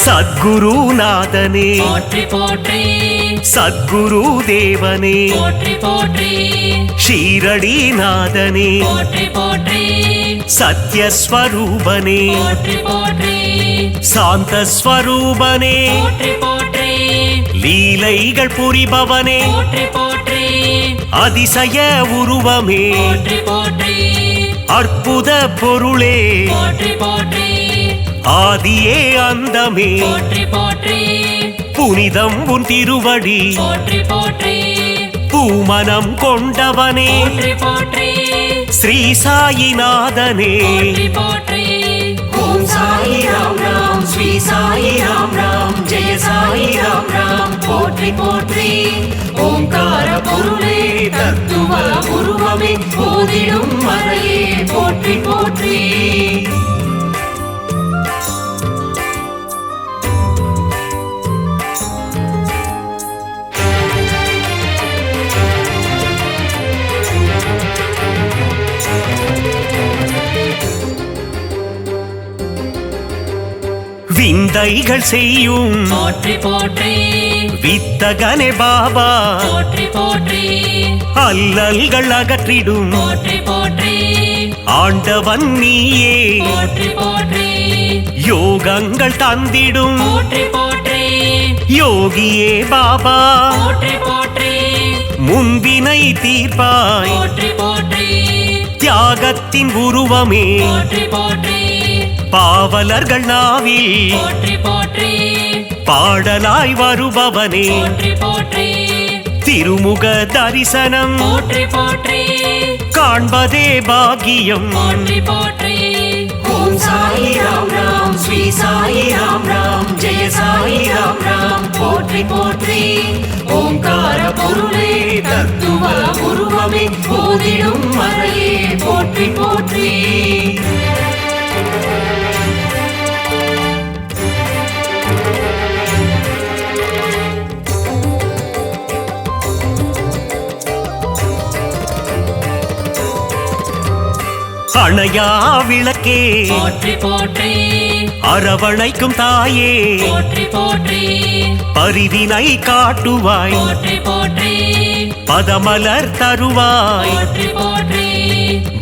சத்குருநாதனே போற்றி போற்றி சத்குரு தேவனே போற்றி போற்றி ஷீரடிநாதனே போற்றி போற்றி சத்யஸ்வரூபனே போற்றி போற்றி சாந்தஸ்வரூபனே போற்றி போற்றி லீலைகள் புரிபவனே போற்றி போற்றி அதிசய உருவமே போற்றி போற்றி அற்புத பொருளே போற்றி போற்றி ஆதியே அந்தமே போற்றி போற்றி புனிதம் உன் திருவடி போற்றி போற்றி பூமனம் கொண்டவனே போற்றி போற்றி ஸ்ரீ சாயிநாதனே போற்றி போற்றி ஓம் சாயி ராம் ராம் ஸ்ரீ சாயி ராம் ராம் ஜெய சாயி ராம் ராம் போற்றி போற்றி ஓங்கார பொருளே தத்துவ உருவமே போதிடும் மறையே போற்றி போற்றி விந்தைகள் செய்யும் போற்றி போற்றி வித்தகனே பாபா போற்றி போற்றி அல்லல்கள் அகற்றிடும் போற்றி போற்றி ஆண்டவன் நீயே போற்றி போற்றி யோகங்கள் தந்திடும் போற்றி போற்றி யோகியே பாபா போற்றி போற்றி முன்பினை தீர்ப்பாய் போற்றி போற்றி தியாகத்தின் உருவமே போற்றி போற்றி பாவலர்கள் நாவில் போற்றி போற்றி பாடலாய் வருபவனே போற்றி போற்றி திருமுக தரிசனம் போற்றி போற்றி காண்பதே பாக்கியம் போற்றி போற்றி ஓம் சாயி ராம் ராம் ஸ்ரீ சாயி ராம் ராம் ஜெய சாயி ராம் ராம் போற்றி போற்றி ஓங்கார பொருளே தத்துவ உருவமே போதிடும் மறையே போற்றி போற்றி அணையா விளக்கே போற்றி போற்றி அரவணைக்கும் தாயே போற்றி போற்றி பரிவினை காட்டுவாய் போற்றி போற்றி பதமலர் தருவாய் போற்றி போற்றி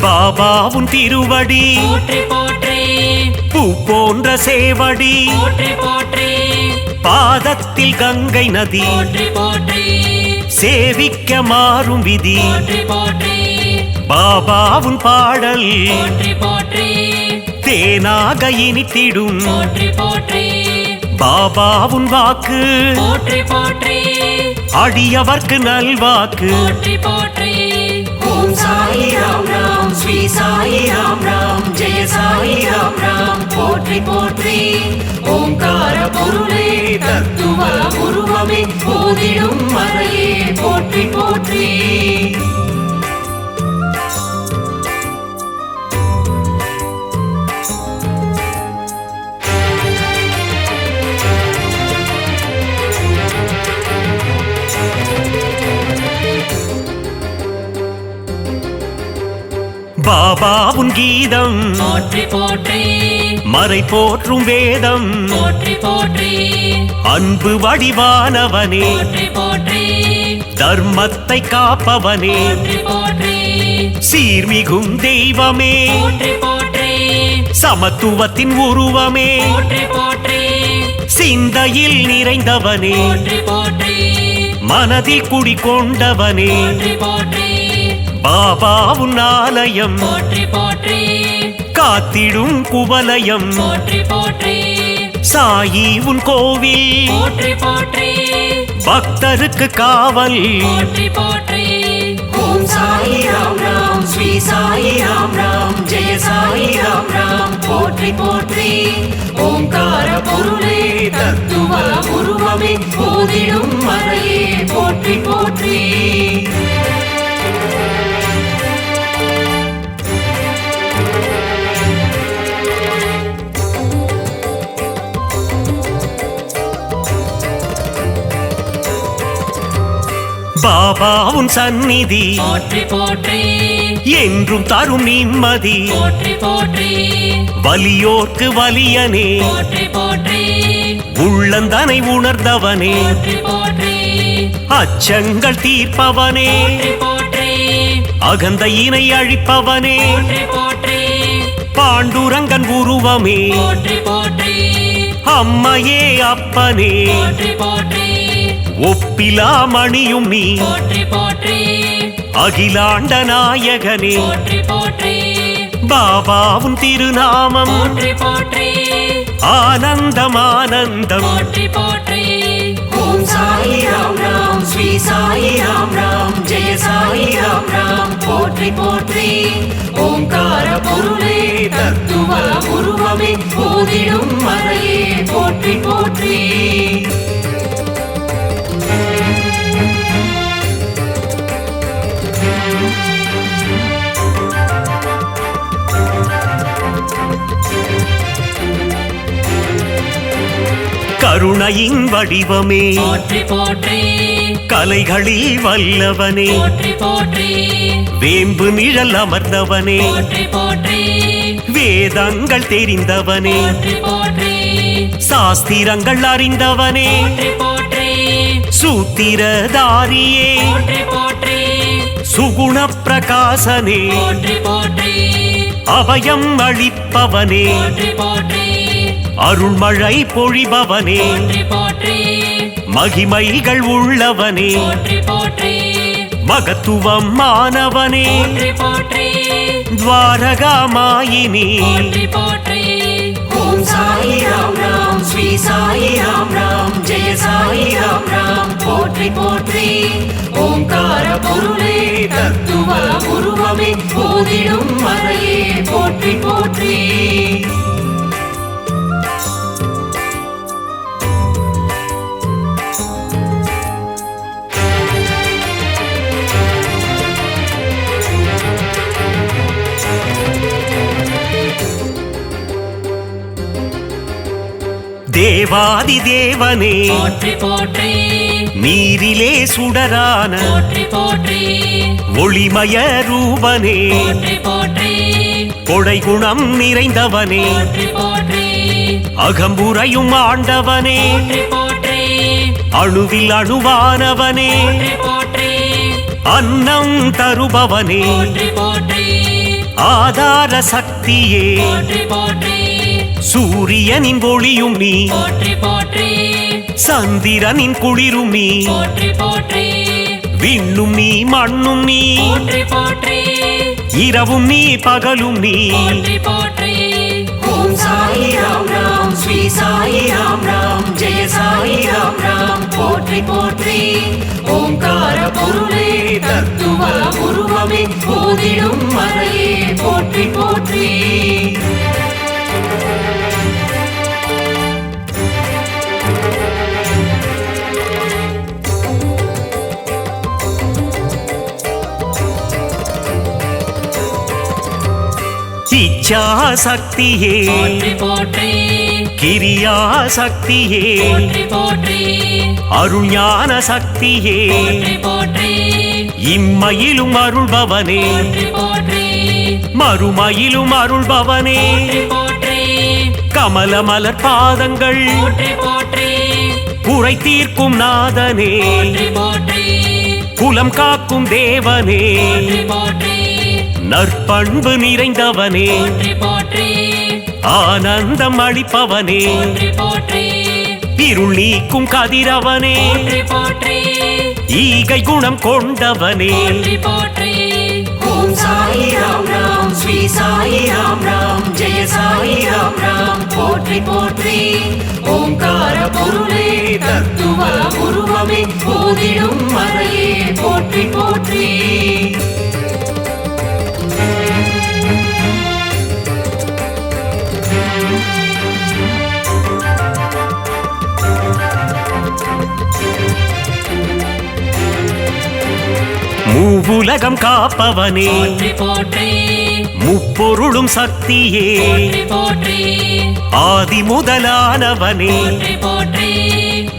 பாபாவும் திருவடி போற்றி போற்றி பூ போன்ற சேவடி போற்றி போற்றி பாதத்தில் கங்கை நதி போற்றி போற்றி சேவிக்க மாறும் விதி போற்றி போற்றி பாபாவும் பாடல் போற்றி போற்றி தேனாக இனித்திடும் போற்றி போற்றி பாபாவும் வாக்கு போற்றி போற்றி அடியவர்க்கு நல்வாக்கு போற்றி போற்றி ஓம் சாயி ராம் ராம் ஸ்ரீ சாயி ராம் ராம் ஜெய சாயி ராம் ராம் போற்றி போற்றி ஓங்கார பொருளே தத்துவ உருவமே போதிடும் மறையே போற்றி போற்றி பாபாவும் கீதம் போற்றி போற்றி மறை போற்றும் வேதம் போற்றி போற்றி அன்பு வடிவானவனே போற்றி போற்றி தர்மத்தை காப்பவனே போற்றி போற்றி சீர்மிகும் தெய்வமே போற்றி போற்றி சமத்துவத்தின் உருவமே போற்றி போற்றி சிந்தையில் நிறைந்தவனே போற்றி போற்றி மனதில் குடிகொண்டவனே போற்றி போற்றி பாபாவும் ஆலயம் போற்றி போற்றி காத்திடும் குவலயம் போற்றி போற்றி சாயி உன் கோவில் போற்றி போற்றி பக்தருக்கு காவல் போற்றி போற்றி ஓம் சாயி ராம் ராம் ஸ்ரீ சாயி ராம் ராம் ஜெய சாயி ராம் ராம் போற்றி போற்றி ஓங்கார பொருளே தத்துவ உருவமே போதிடும் மறையே போற்றி போற்றி பாபாவும் சந்நிதி போற்றி போற்றி என்றும் தரும் நிம்மதி போற்றி போற்றி வலியோர்க்கு வலியனே போற்றி போற்றி உள்ளந்தனை உணர்ந்தவனே போற்றி போற்றி அச்சங்கள் தீர்ப்பவனே போற்றி போற்றி அகந்தையினை அழிப்பவனே போற்றி போற்றி பாண்டுரங்கன் உருவமே போற்றி போற்றி அம்மையே அப்பனே போற்றி போற்றி ஒப்பிலா மணியும் நீ போற்றி போற்றி அகிலாண்ட நாயகனே போற்றி போற்றி பாபாவும் திருநாமம் போற்றி போற்றி ஆனந்தம் ஆனந்தம் போற்றி போற்றி ஓம் சாயி ராம் ராம் ஸ்ரீ சாயி ராம் ராம் ஜெய சாயி ராம் ராம் போற்றி போற்றி ஓங்கார பொருளே தத்துவ உருவமே போதிடும் மறையே போற்றி போற்றி கருணையின் வடிவமே போற்றி போற்றி கலைகளில் வல்லவனே போற்றி போற்றி வேம்பு நிழல் அமர்ந்தவனே போற்றி போற்றி வேதங்கள் தெரிந்தவனே போற்றி போற்றி சாஸ்திரங்கள் அறிந்தவனே போற்றி போற்றி சூத்திரதாரியே போற்றி போற்றி சுகுண பிரகாசனே போற்றி போற்றி அபயம் அளிப்பவனே போற்றி போற்றி அருள்மழை பொழிபவனே போற்றி போற்றி மகிமைகள் உள்ளவனே போற்றி போற்றி மகத்துவம் மாணவனே போற்றி போற்றி துவாரகாமாயினி போற்றி போற்றி ஓம் சாயி ராம் ராம் ஸ்ரீ சாயி ராம் ராம் ஜெய சாயி ராம் ராம் போற்றி போற்றி ஓங்கார பொருளே தத்துவ உருவமே போதிடும் மறையே போற்றி போற்றி தேவாதி தேவனே போற்றி போற்றி நீரிலே சுடரான போற்றி போற்றி ஒளிமய ரூபனே போற்றி போற்றி கொடை குணம் நிறைந்தவனே போற்றி போற்றி அகம்புரையும் ஆண்டவனே போற்றி போற்றி அணுவில் அணுவானவனே போற்றி போற்றி அன்னம் தருபவனே போற்றி போற்றி ஆதார சக்தியே போற்றி போற்றி சூரியனின் ஒளியும் நீ போற்றி போற்றி சந்திரனின் குளிரும் நீ போற்றி போற்றி விண்ணும் நீ மண்ணும் நீ போற்றி போற்றி இரவும் நீ பகலும் நீ போற்றி போற்றி ஓம் சாயி ராம் ராம் ஸ்ரீ சாயி ராம் ராம் ஜெய சாயி ராம் ராம் போற்றி போற்றி ஓங்கார பொருளே தத்துவ உருவமே போதிடும் மறையே போற்றி போற்றி இச்சா சக்தியே போற்றி போற்றி கிரியா சக்தியே போற்றி போற்றி அருள் ஞான சக்தியே போற்றி போற்றி இம்மையிலும் அருள்பவனே போற்றி போற்றி மறுமையிலும் அருள்பவனே போற்றி போற்றி கமல மலர் பாதங்கள் போற்றி போற்றி குறை தீர்க்கும் நாதனே போற்றி போற்றி குலம் காக்கும் தேவனே போற்றி போற்றி நற்பண்பு நிறைந்தவனே போற்றி போற்றி ஆனந்தம் அளிப்பவனே போற்றி போற்றி இருள் நீக்கும் கதிரவனே போற்றி போற்றி ஈகை குணம் கொண்டவனே போற்றி போற்றி ஓம் சாயி ராம் ராம் ஸ்ரீ சாயி ராம் ராம் ஜெய சாயி ராம் ராம் போற்றி போற்றி ஓங்கார பொருளே தத்துவ உருவமே போதிடும் மறையே போற்றி போற்றி மூவுலகம் காப்பவனே போற்றி போற்றி முப்பொருளும் சக்தியே போற்றி போற்றி ஆதி முதலானவனே போற்றி போற்றி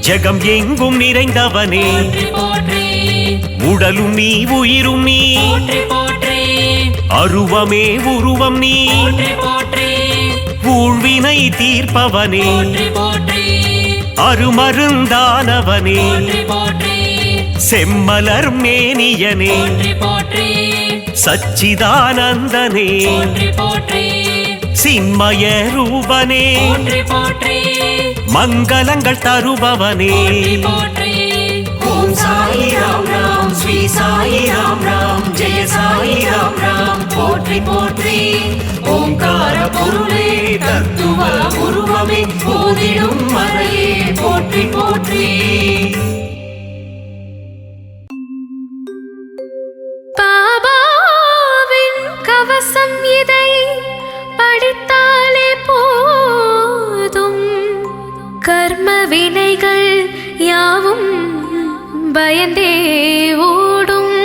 ஜெகம் எங்கும் நிறைந்தவனே போற்றி போற்றி உடலும் நீ உயிரும் நீ போற்றி போற்றி அருவமே உருவம் நீ போற்றி போற்றி ஊழ்வினை தீர்ப்பவனே போற்றி போற்றி அருமருந்தானவனே போற்றி போற்றி செம்மலர் மேனியனே போற்றி போற்றி சச்சிதானந்தனே போற்றி போற்றி சின்மய ரூபனே போற்றி போற்றி மங்களங்கள் தருபவனே போற்றி ஓம் சாயி ராம் ராம் ஸ்ரீ சாயி ராம் ராம் ஜெய சாயி ராம் ராம் போற்றி போற்றி ஓங்கார பொருளே தத்துவ உருவமே போதிடும் மறையே போற்றி போற்றி பாபாவின் கவசம் இதை படித்தாலே போதும் கர்ம வினைகள் யாவும் பயந்தே ஓடும்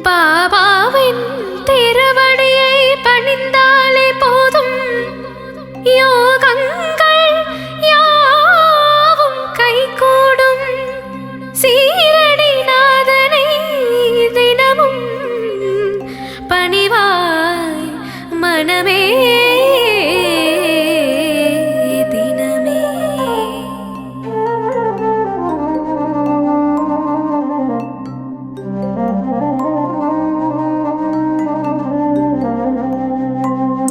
பாபாவின் திருவடியை பணிந்தாலே போதும் யோகங்கள் யாவும் கைகூடும் சீரடி நாதனை தினமும் பணிவாய் மனமே தினமே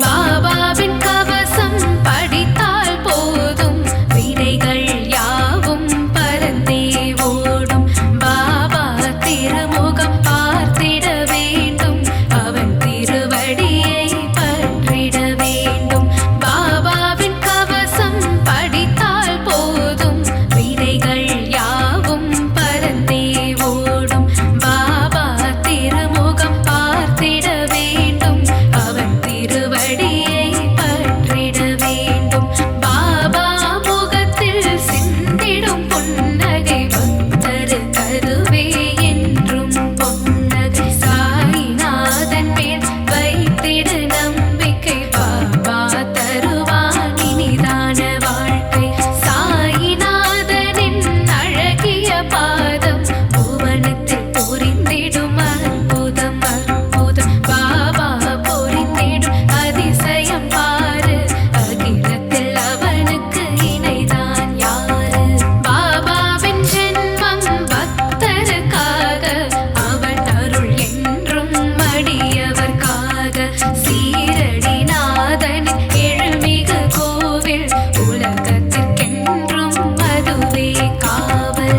பாபாவின் கவசம் படித்தால் போதும் வினைகள் யாவும் பறந்தே ஓடும் பாபா திருமுகம் பார்த்திட வேண்டும் அவன் திருவடியை பற்றிட வேண்டும் பாபாவின் கவசம் படித்தால் போதும் வினைகள் யாவும் பறந்தே ஓடும் பாபா திருமுகம் பார்த்திட வேண்டும் அவன் திருவடியை பற்றிட வேண்டும் பாபா முகத்தில் சிந்திடும் புன்னகை பக்தர் கருவே என்றும் பொன்னகை சாயிநாதன் மேல் வைத்திடு நம்பிக்கை பாபா தருவான் இனிதான வாழ்க்கை சாயிநாதனின் அழகிய பாதம் புவனத்தில் புரிந்திடும் அற்புதம் அற்புதம் பாபா புரிந்திடும் அதிசயம் பாரு அகிலத்தில் அவனுக்கு இணைதான் யாரு பாபாவின் ஜென்மம் பக்தருக்காக அவன் அருள் என்றும் அடியவர்க்காக சீரடி நாதனின் எழுமிகு கோவில் உலகத்திற்கென்றும் அதுவே காவல்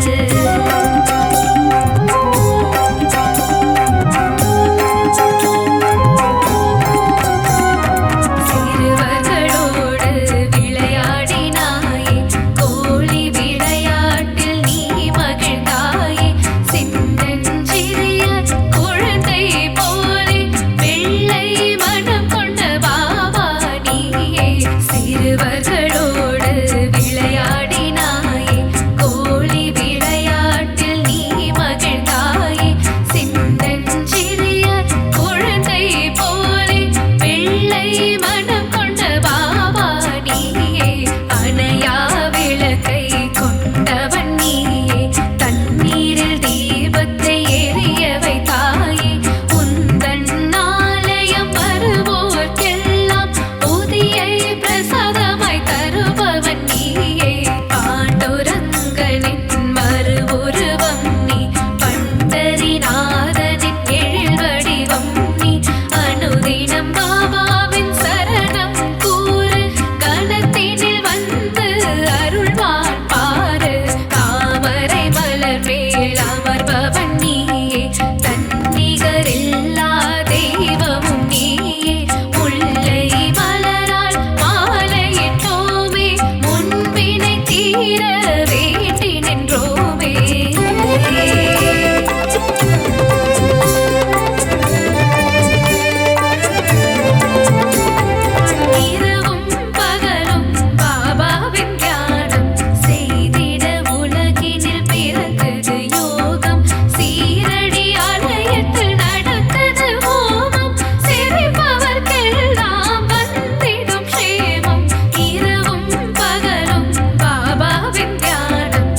சிறுவர்களோடு விளையாடினாயே கோழி விளையாட்டில் நீ மகிழ்ந்தாயே சின்னஞ்சிறிய குழந்தை போலே வெள்ளை மனம் கொண்ட பாபா நீயே சிறுவர்களோடு விளையாடினாயே கோழி விளையாட்டில் நீ மகிழ்ந்தாயே சின்னஞ்சிறிய குழந்தை போலே வெள்ளை மனம் கொண்ட பாபா நீயே அணையா விளக்கை கொண்டவன் நீயே தண்ணீரில் தீபத்தை எரிய வைத்தாயே உந்தன் ஆலயம் வருவோர்க்கெல்லாம் உதியை பிரசாதமாய் தருபவன் நீயே பாண்டுரங்கனின் மறு உருவம் நீ பண்டரிநாதனின் எழில் வடிவம் நீ அனுதினம் பாபாவின் சரணம் கூறு கணத்தினில் வந்து அருள்வான் பாரு தாமரை மலர் மேல் அமர்பவன் நீயே தன்னிகரில்லா தெய்வமும் நீயே முல்லை மலரால் மாலையிட்டோமே முன்பினை தீர வேண்டி நின்றோமே இரவும் பகலும் பாபாவின் தியானம் செய்திட உலகினில் பிறந்தது யோகம் சீரடி ஆலயத்தில் நடந்தது ஹோமம் சிரிப்பவர்க்கெல்லாம் வந்திடும் க்ஷேமம் இரவும் பகலும் பாபாவின் தியானம்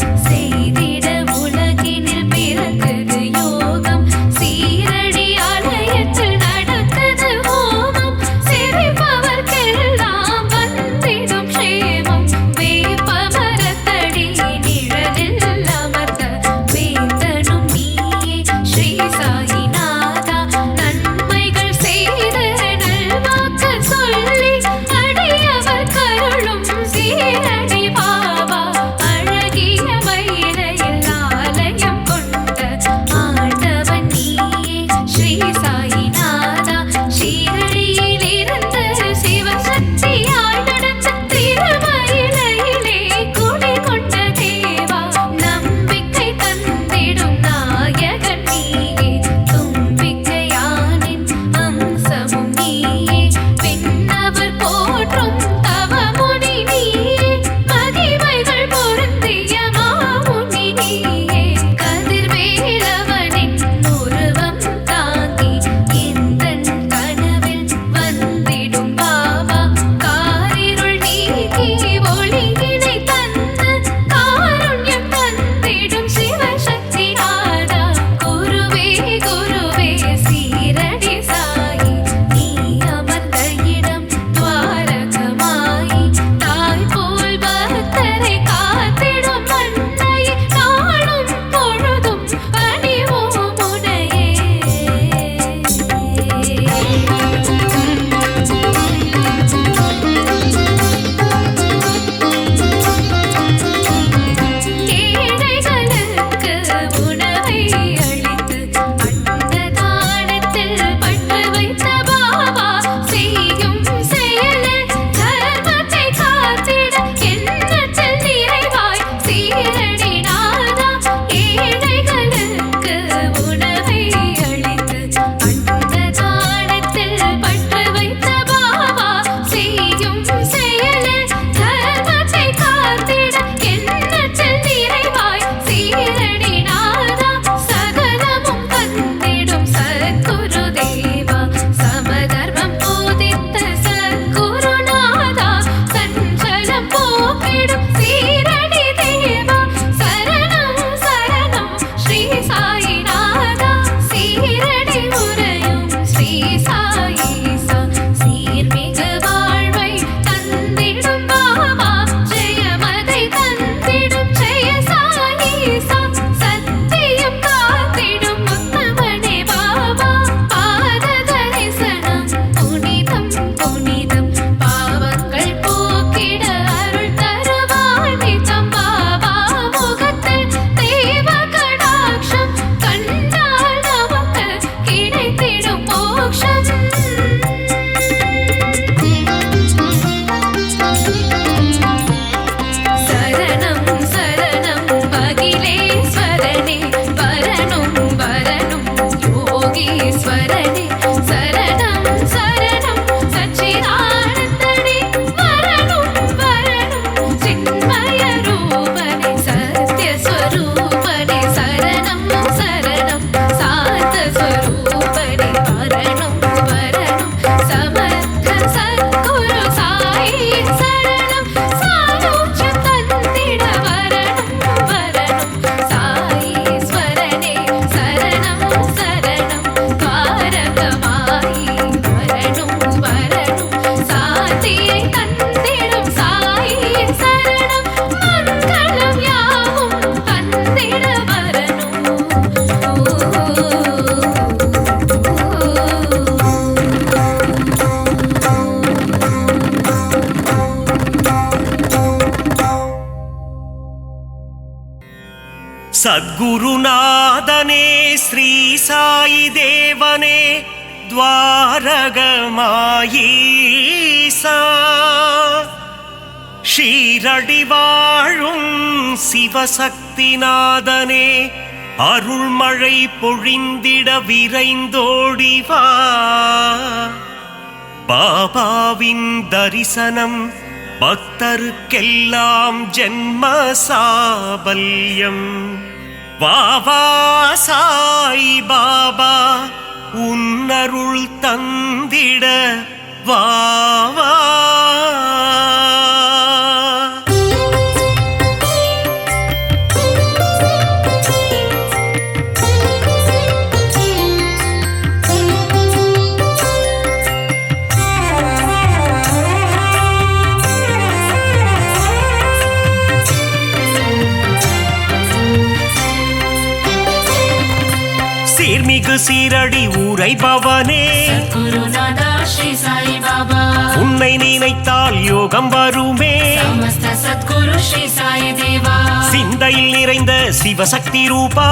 சத்குருநாதனே ஸ்ரீ சாயி தேவனே துவாரகமாயீசா ஷீரடி வாழும் சிவசக்திநாதனே அருள்மழை பொழிந்திட விரைந்தோடிவா பாபாவின் தரிசனம் பக்தருக்கெல்லாம் ஜென்ம சாபல்யம் வாவா சாய் பாபா உன்னருள் தந்திட வாவா சீர்மிகு சீரடி உரைபவனே குருநாதா ஸ்ரீ சாய் பாபா உன்னை நினைத்தால் யோகம் வருமே சமஸ்த சத்குரு ஸ்ரீ சாய் தேவா சிந்தையில் நிறைந்த சிவசக்தி ரூபா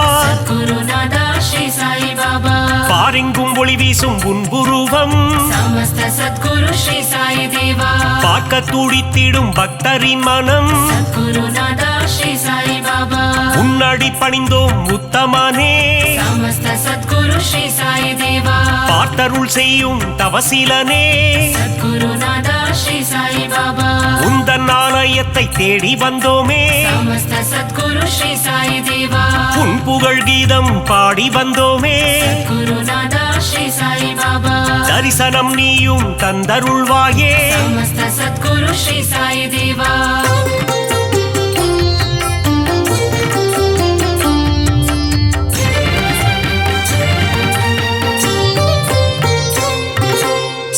குருநாதா ஸ்ரீ சாய் பாபா பாரெங்கும் ஒளி வீசும் உன்புருவம் சமஸ்த சத்குரு ஸ்ரீ சாய் தேவா பார்க்க துடித்திடும் பக்தரின் மனம் குருநாதா ஸ்ரீ சாய் பாபா உன்னடி பணிந்தோம் உத்தமனே சமஸ்த சத்குரு ஸ்ரீ சாய் தேவா பார்த்தருள் செய்யும் தவசீலனே குருநாதா ஸ்ரீ சாய் பாபா உந்தன் ஆலயத்தை தேடி வந்தோமே சமஸ்த சத்குரு ஸ்ரீ சாய் தேவா உன் புகழ் கீதம் பாடி வந்தோமே குருநாதா ஸ்ரீ சாய் பாபா தரிசனம் நீயும் தந்தருள்வாயே சமஸ்த சத்குரு ஸ்ரீ சாய் தேவா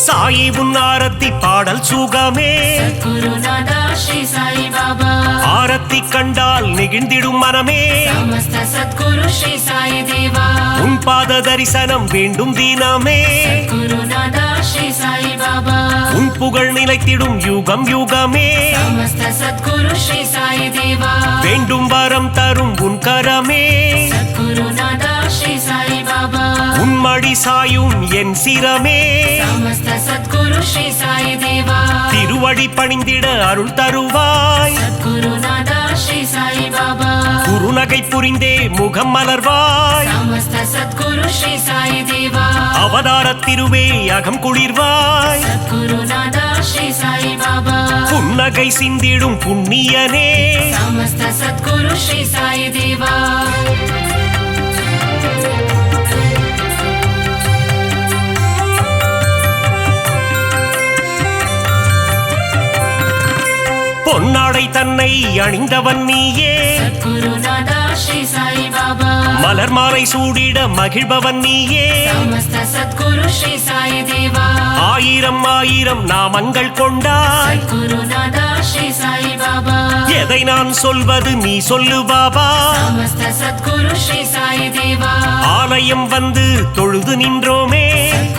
சாயி உன் ஆரத்தி பாடல் சுகமே குருநாதா ஸ்ரீ சாய் பாபா ஆரத்தி கண்டால் நெகிழ்ந்திடும் மனமே சமஸ்த சத்குரு ஸ்ரீ சாய் தேவா உன் பாத தரிசனம் வேண்டும் தினமே குருநாதா ஸ்ரீ சாய் பாபா உன் புகழ் நிலைத்திடும் யுகம் யுகமே சமஸ்த சத்குரு ஸ்ரீ சாய் தேவா வேண்டும் வரம் தரும் உன் கரமே குருநாதா ஸ்ரீ சாய் பாபா உன் மடி சாயும் என் சிரமே சமஸ்த சத்குரு ஸ்ரீ சாய் தேவா திருவடி பணிந்திட அருள் தருவாய் குருநாதா ஸ்ரீ சாய் பாபா குறுநகை புரிந்தே முகம் மலர்வாய் சமஸ்த சத்குரு ஸ்ரீ சாய் தேவா அவதார திருவே அகம் குளிர்வாய் குருநாதா ஸ்ரீ சாய் பாபா புன்னகை சிந்திடும் புண்ணியனே சமஸ்த சத்குரு ஸ்ரீ சாய் தேவா பொன்னாடை தன்னை அணிந்தவன் நீயே குருநாதா ஸ்ரீ சாய் பாபா மலர் மாலை சூடிட மகிழ்பவன் நீயே சமஸ்த சத்குரு ஸ்ரீ சாய் தேவா ஆயிரம் ஆயிரம் நாமங்கள் கொண்டாய் குருநாதா ஸ்ரீ சாய் பாபா எதை நான் சொல்வது நீ சொல்லு பாபா சமஸ்த சத்குரு ஸ்ரீ சாய் தேவா ஆலயம் வந்து தொழுது நின்றோமே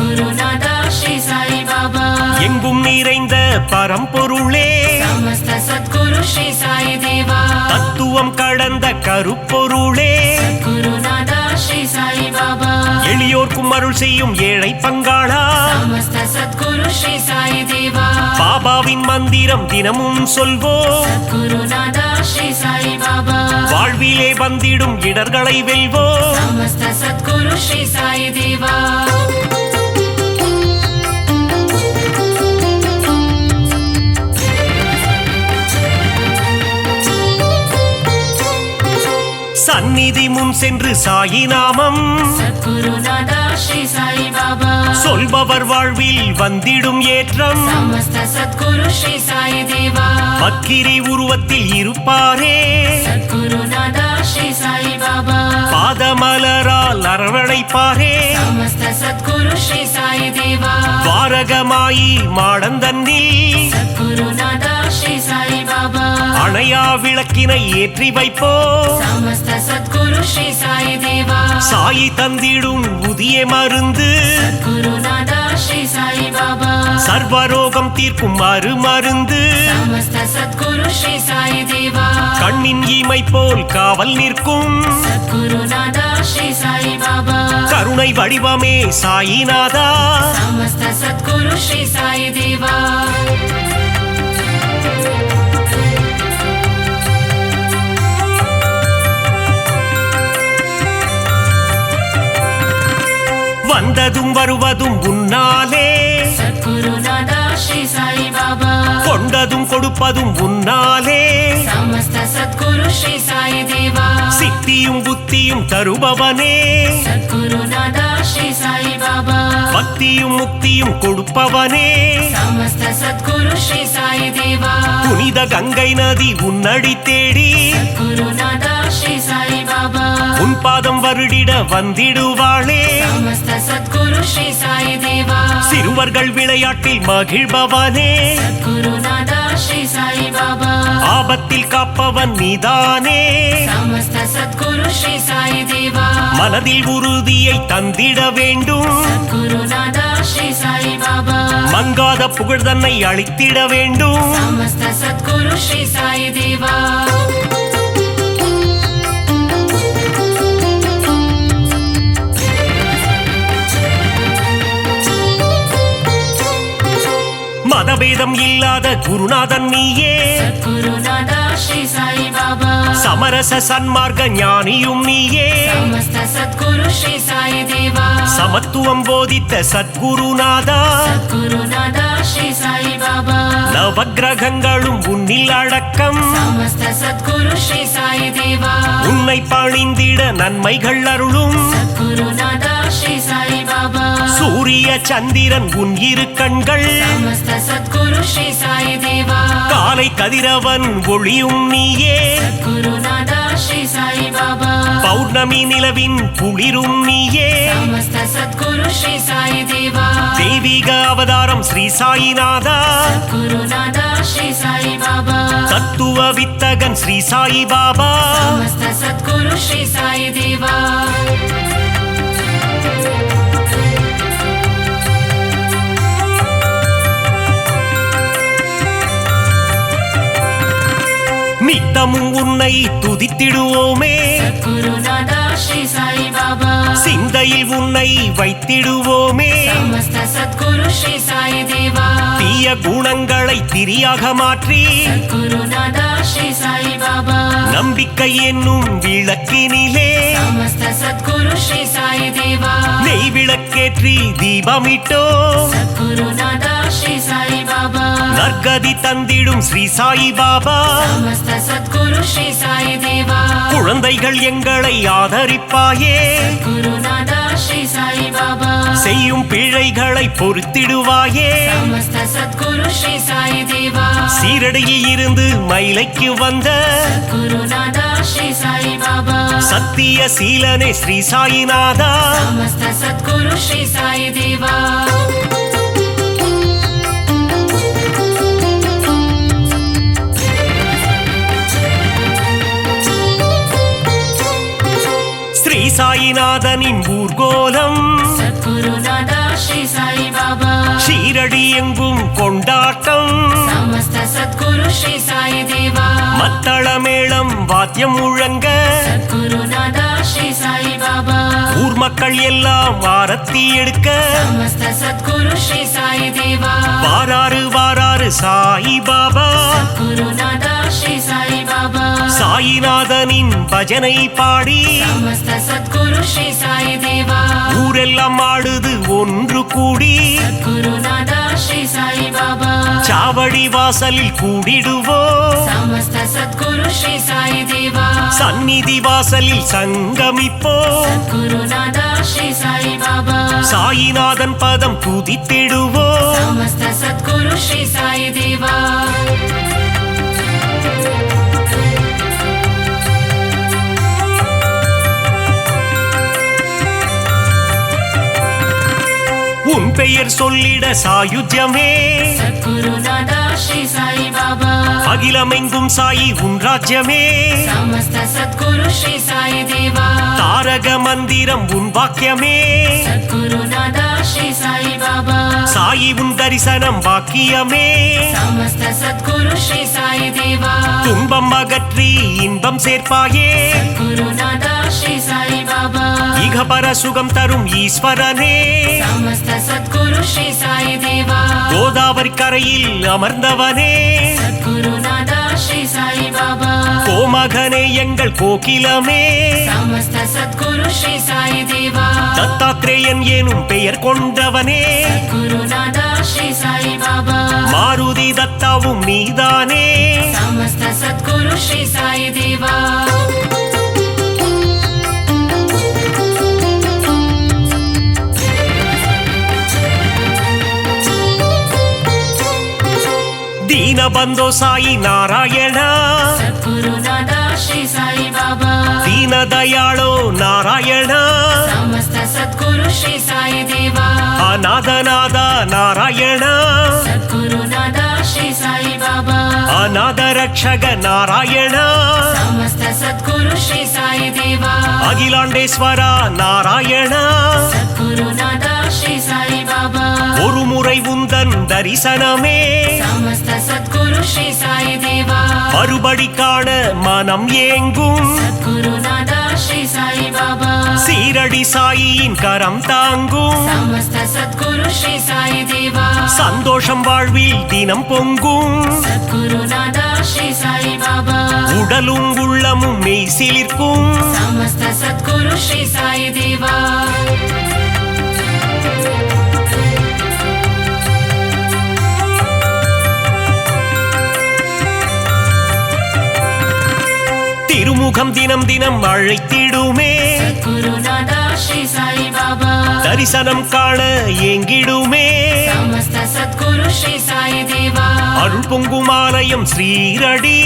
குருநாதா ஸ்ரீ சாய் பாபா எங்கும் நிறைந்த பரம்பொருளே சமஸ்த சத்குரு ஸ்ரீ சாய் தேவா தத்துவம் கடந்த கருப்பொருளே குருநாதா ஸ்ரீ சாய் பாபா எளியோர்க்கும் அருள் செய்யும் ஏழை பங்காளா சமஸ்த சத்குரு ஸ்ரீ சாய் தேவா பாபாவின் மந்திரம் தினமும் சொல்வோம் குருநாதா ஸ்ரீ சாய் பாபா வாழ்விலே வந்திடும் இடர்களை வெல்வோம் சமஸ்த சத்குரு ஸ்ரீ சாய் தேவா சந்நிதி முன் சென்று சாயி நாமம் குருநாதா ஸ்ரீ சாய் பாபா சொல்பவர் வாழ்வில் வந்திடும் ஏற்றம் சமஸ்த சத்குரு ஸ்ரீ சாய் தேவா பக்கிரி உருவத்தில் இருப்பாரே குருநாதா ஸ்ரீ சாய் பாபா பாதமலரால் அரவணைப்பாரே சமஸ்த சத்குரு ஸ்ரீ சாய் தேவா வாரகமாயி மாடந்தன்னில் குருநாதா ஸ்ரீ சாய் பாபா அணையா விளக்கினை ஏற்றி வைப்போ समस्त सद्गुरु श्री साई देवा சாயி தந்திடும் புதிய மருந்து गुरुनादा श्री साई बाबा சர்வரோகம் தீர்க்கும் மருந்து समस्त सद्गुरु श्री साई देवा கண்ணின் இமை போல் காவல் நிற்கும் गुरुनादा श्री साई बाबा கருணை வடிவமே சாயிநாதா समस्त सद्गुरु श्री साई देवा வந்ததும் வருவதும் உன்னாலே सद्गुरुनादा श्री साई बाबा கொண்டதும் கொடுப்பதும் உன்னாலே समस्त सद्गुरु श्री साई देवा சித்தியும் புத்தியும் தருபவனே सद्गुरुनादा श्री साई बाबा பக்தியும் முக்தியும் கொடுப்பவனே समस्त सद्गुरु श्री साई देवा புனித கங்கை நதி உன்னடி தேடி गुरुनादा श्री साई बाबा உன் பாதம் வருடிட வந்திடுவாளே समस्त सद्गुरु श्री साई देवा சிறுவர்கள் விளையாட்டில் மகிழ்பவனே गुरुनादा श्री साई बाबा ஆபத்தில் காப்பவன் நீதானே समस्त सद्गुरु श्री साई देवा மனதில் உறுதியை தந்திட வேண்டும் गुरुनादा श्री साई बाबा மங்காத புகழ் தன்னை அளித்திட வேண்டும் समस्त सद्गुरु श्री साई देवा மதபேதம் இல்லாத குருநாதன் நீயே गुरुनादा श्री साई बाबा சமரச சன்மார்க்க ஞானியும் நீயே समस्त सद्गुरु श्री साई देवा சமத்துவம் போதித்த சத்குருநாதா गुरुनादा श्री साई बाबा நவக்கிரகங்களும் உன்னில் அடக்கம் समस्त सद्गुरु श्री साई देवा உன்னை பணிந்திட நன்மைகள் அருளும் गुरुनादा श्री साई बाबा சூரிய சந்திரன் உன் இரு கண்கள் समस्त सद्गुरु श्री साई देवा காலை கதிரவன் ஒளியும் நீயே गुरुनादा श्री साई बाबा பௌர்ணமி நிலவின் குளிரும் நீயே समस्त सद्गुरु श्री साई देवा தெய்வீக அவதாரம் ஸ்ரீ சாயிநாதா गुरुनादा श्री साई बाबा தத்துவ வித்தகன் ஸ்ரீ சாயி பாபா समस्त सद्गुरु श्री साई देवा நித்தமும் உன்னை துதித்திடுவோமே गुरुनादा श्री साई बाबा சிந்தையில் உன்னை வைத்திடுவோமே समस्त सद्गुरु श्री साई देवा தீய குணங்களை திரியாக மாற்றி गुरुनादा श्री साई बाबा நம்பிக்கை என்னும் விளக்கினிலே समस्त सद्गुरु श्री साई देवा நெய் விளக்கேற்றி தீபமிட்டோ गुरुनादा श्री साई बाबा நற்கதி தந்திடும் ஸ்ரீ சாயி பாபா समस्त सद्गुरु श्री साई देवा குழந்தைகள் எங்களை ஆதரிப்பாயே गुरुनादा श्री साई बाबा செய்யும் பிழைகளை பொறுத்திடுவாயே समस्त सद्गुरु श्री साई देवा சீரடியில் இருந்து மயிலைக்கு வந்த गुरुनादा श्री साई बाबा சத்திய சீலனே ஸ்ரீ சாயிநாதா समस्त सद्गुरु श्री साई देवा ஸ்ரீ சாயிநாதனின் ஊர்கோலம் गुरुनादा श्री साई बाबा ஷீரடி எங்கும் கொண்டாட்டம் समस्त सद्गुरु श्री साई देवा மத்தள மேளம் வாத்தியம் முழங்க गुरुनादा श्री साई बाबा ஊர் மக்கள் எல்லாம் ஆரத்தி எடுக்க समस्त सद्गुरु श्री साई देवा வாராறு சாயி பாபா गुरुनादा श्री साई बाबा சாயிநாதனின் பஜனை பாடி समस्त सद्गुरु श्री साई देवा ஊரெல்லாம் ஆடுது ஒன்று கூடி गुरुनादा श्री साई बाबा சாவடி வாசலில் கூடிடுவோம் समस्त सद्गुरु श्री साई देवा சந்நிதி வாசலில் சங்கமிப்போம் गुरुनादा श्री साई बाबा சாயிநாதன் பதம் துதித்திடுவோம் समस्त सद्गुरु श्री साई देवा உன் பெயர் சொல்லிட சாயுஜ்யமே गुरुनादा श्री साई बाबा அகிலமெங்கும் சாயி உன் ராஜ்யமே समस्त सद्गुरु श्री साई देवा தாரக மந்திரம் உன் வாக்கியமே सद्गुरु नादा श्री साई बाबा சாயி உன் தரிசனம் பாக்கியமே समस्त सद्गुरु श्री साई देवा துன்பம் அகற்றி இன்பம் சேர்ப்பாயே सद्गुरु नादा श्री साई बाबा இகபர சுகம் தரும் ஈஸ்வரனே समस्त सद्गुरु श्री साई देवा கோதாவரி கரையில் அமர்ந்தவனே सद्गुरु नादा श्री साई बाबा கோமகனே எங்கள் கோகிலமே समस्त सद्गुरु श्री साई देवा தத்தாத்ரேயன் எனும் பெயர் கொண்டவனே सद्गुरु नादा श्री साई बाबा மாருதி தத்தாவும் நீதானே समस्त सद्गुरु श्री साई देवा ದೀನಬಂಧೋ ಸಾಯಿ ನಾರಾಯಣ सद्गुरु नादा श्री साई बाबा ದೀನ ದಯಾಳೋ ನಾರಾಯಣ समस्त सद्गुरु श्री साई देवा ಅನಾಥನಾದ ನಾರಾಯಣ सद्गुरु नादा श्री साई बाबा ಅನಾಥ ರಕ್ಷಕ ನಾರಾಯಣ समस्त सद्गुरु श्री साई देवा அகிலாண்டேஸ்வர நாராயಣ सद्गुरु नादा श्री साई बाबा ஒரு முறை உந்தன் தரிசனமே समस्त सद्गुरु श्री साई देवा மறுபடி காண மனம் ஏங்கும் सद्गुरु नादा श्री साई बाबा சீரடி சாயியின் கரம் தாங்கும் समस्त सद्गुरु श्री साई देवा சந்தோஷம் வாழ்வில் தினம் பொங்கும் सद्गुरु नादा श्री साई बाबा உடலும் உள்ளமும் மெய் சிலிர்க்கும் समस्त सद्गुरु श्री साई देवा திருமுகம் தினம் தினம் அழைத்திடுமே सद्गुरु नादा श्री साई बाबा தரிசனம் காண ஏங்கிடுமே समस्त सद्गुरु श्री साई देवा அருள் பொங்கும் ஆலயம் ஸ்ரீரடி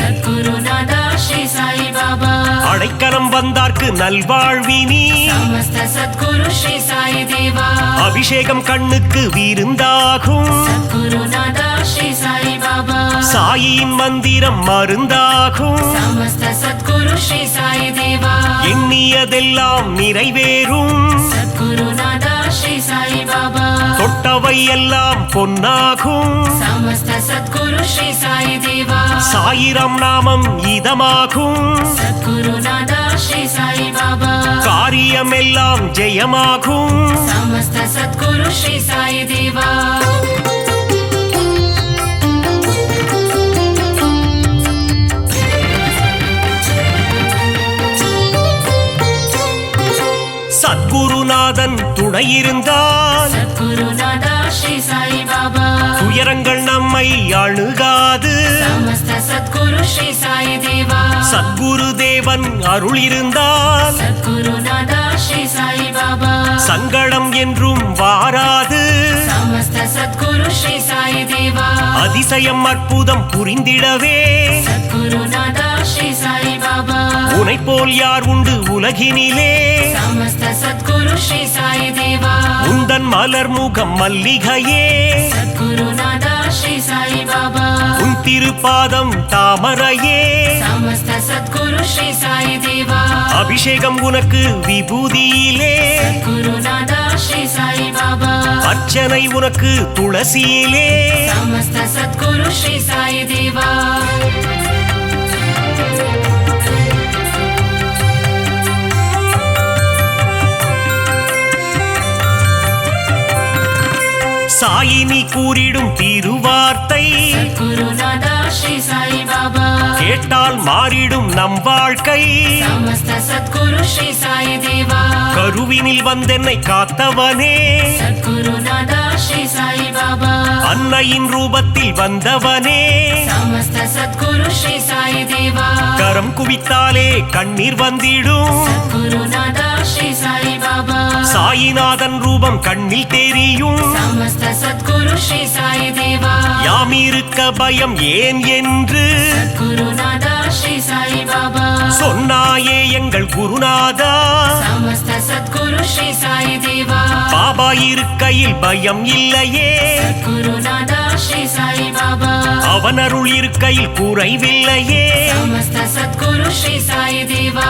सद्गुरु नादा श्री साई बाबा அடைக்கலம் வந்தார்க்கு நல்வாழ்வினி समस्त सद्गुरु श्री साई देवा அபிஷேகம் கண்ணுக்கு விருந்தாகும் सद्गुरु नादा श्री साई बाबा சாயின் மந்திரம் மருந்தாகும் समस्त सद्गुरु श्री साई देवा எண்ணியதெல்லாம் நிறைவேறும் सद्गुरु नादा श्री साई बाबा தொட்டவை எல்லாம் பொன்னாகும் समस्त सद्गुरु श्री साई देवा சாயிரம் நாமம் இதமாகும் सद्गुरु नादा श्री साई बाबा காரியம் எல்லாம் ஜெயமாகும் समस्त सद्गुरु श्री साई देवा சத்குருநாதன் துணை இருந்தால் सद्गुरु नादा श्री साई बाबा துயரங்கள் நம்மை அணுகாது समस्त सद्गुरु श्री साई देवा சத்குரு தேவன் அருள் இருந்தால் सद्गुरु नादा श्री साई बाबा சங்கடம் என்றும் வாராது समस्त सद्गुरु श्री साई देवा அதிசயம் அற்புதம் புரிந்திடவே सद्गुरु नादा श्री साई बाबा உனை போல் யார் உண்டு உலகினிலே समस्त सद्गुरु श्री साई देवा உந்தன் மலர் முகம் மல்லிகையே सद्गुरु नादा श्री साई बाबा உன் திருப்பாதம் தாமரையே समस्त सद्गुरु श्री साई देवा அபிஷேகம் உனக்கு விபூதியிலே सद्गुरु नादा श्री साई बाबा அர்ச்சனை உனக்கு துளசியிலே समस्त सद्गुरु श्री साई देवा சாயினி கூறிடும் திருவார்த்தை सद्गुरु नादा श्री साई बाबा கேட்டால் மாறிடும் நம் வாழ்க்கை समस्त सद्गुरु श्री साई देवा கருவினில் வந்தென்னை காத்தவனே सद्गुरु नादा श्री साई बाबा அன்னையின் ரூபத்தில் வந்தவனே समस्त सद्गुरु श्री साई देवा கரம் குவித்தாலே கண்ணீர் வந்திடும் सद्गुरु नादा श्री साई बाबा சாயிநாதன் ரூபம் கண்ணில் தெரியும் समस्त सद्गुरु श्री साई देवा யாமிருக்க பயம் ஏன் என்று सद्गुरु नादा श्री साई बाबा சொன்னாயே எங்கள் குருநாதா समस्त समस्त सद्गुरु श्री साई देवा பாபா இருக்கையில் பயம் இல்லையே गुरुनादा श्री साई बाबा அவன் அருள் இருக்கையில் குறைவில்லையே समस्त सद्गुरु श्री साई देवा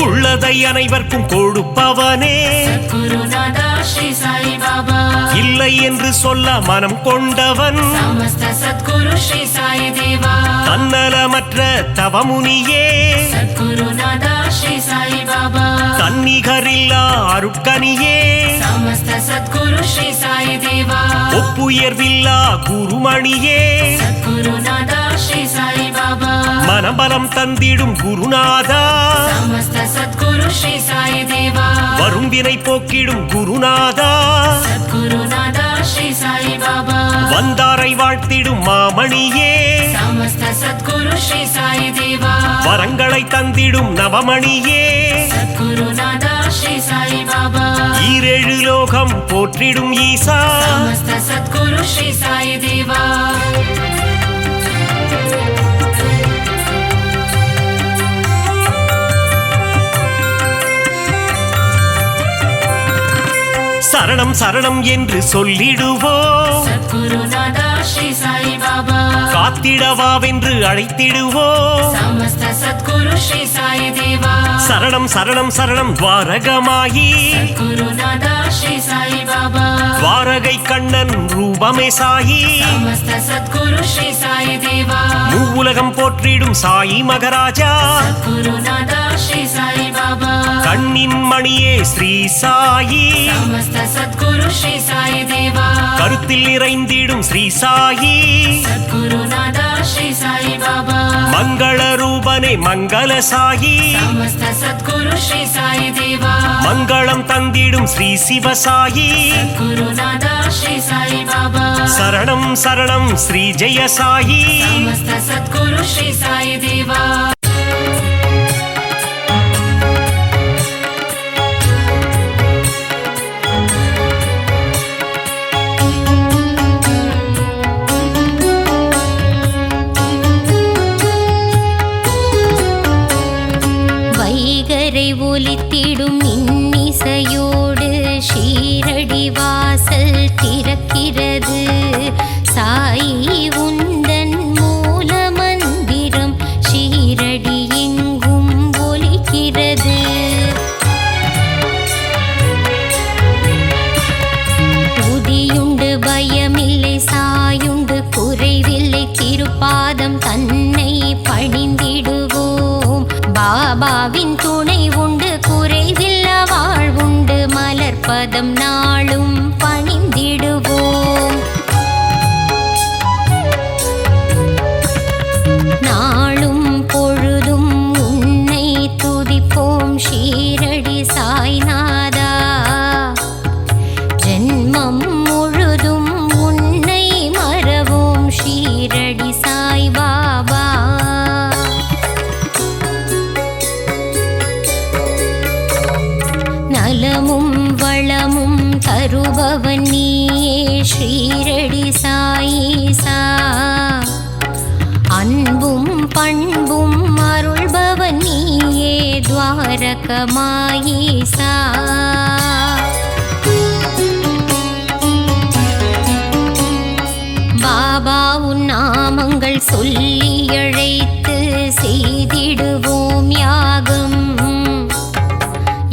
உள்ளதை அனைவருக்கும் கொடுப்பவனே गुरुनादा श्री साई बाबा இல்லை என்று சொல்ல மனம் கொண்டவன் समस्त सद्गुरु श्री साई देवा தன்னலமற்ற தவமுனியே गुरुनादा श्री साई बाबा தன்னிகரில்லா அருட்கனியே समस्त सद्गुरु श्री साई देवा ஒப்புயர்வில்லா குருமணியே गुरुनादा श्री साई बाबा மனபலம் தந்திடும் குருநாதா समस्त सद्गुरु श्री साई देवा வரும் வினை போக்கிடும் குருநாதா गुरुनादा श्री साई बाबा வந்தாரை வாழ்த்திடும் மாமணியே समस्त सद्गुरु श्री साई देवा வரங்களை தந்திடும் நவமணியே गुरुनादा श्री साई बाबा ஈரேழு லோகம் போற்றிடும் ஈசா समस्त सद्गुरु श्री साई देवा சரணம் சரணம் என்று சொல்லிடுவோம் गुरुनादा श्री साई बाबा காத்திடவாவென்று அழைத்திடுவோம் समस्त सद्गुरु श्री साई देवा சரணம் சரணம் சரணம் துவாரகமாயி गुरुनादा श्री साई बाबा துவாரகை கண்ணன் ரூபமே சாயி समस्त सद्गुरु श्री साई देवा மூவுலகம் போற்றிடும் சாயி மகராஜா गुरुनादा श्री साई बाबा கண்ணின் மணியே ஸ்ரீ சாயி समस्त सद्गुरु श्री साई देवा கருத்தில் நிறைந்திடும் ஸ்ரீ சாயி गुरुनादा श्री साई बाबा மங்கள ரூபனே மங்கள சாயி समस्त सद्गुरु श्री साई देवा மங்களம் தந்திடும் ஸ்ரீ சிவசாயி गुरुनादा श्री साई बाबा சரணம் சரணம் ஸ்ரீ ஜெய சாயி समस्त सद्गुरु श्री साई देवा வைகரை ஒலித்திடும் இன்னிசையோடு ஷீரடி வாசல் திறக்கிறது சாயி உந்தன் மூல மந்திரம் ஷீரடி எங்கும் ஒலிக்கிறது உதியுண்டு பயமில்லை சாயுண்டு குறைவில்லை திருப்பாதம் தன்னை பணிந்திடுவோம் பாபாவின் துணை உண்டு குறைவில்ல வாழ்வுண்டு மலர்பதம் நாளும் பணிந்திடுவோம் நாளும் பொழுதும் உன்னை துதிப்போம் ஷீரடி சாய்நாதா ஜென்மம் முழுதும் உன்னை மறவோம் ஷீரடி சாய் பாபா நலமும் வளமும் தருபவன் நீயே ஷீரடி சாயீசா அன்பும் பண்பும் அருள்பவன் நீயே துவாரகமாயீசா பாபா உன் நாமங்கள் சொல்லி அழைத்து செய்திடுவோம் யாகம்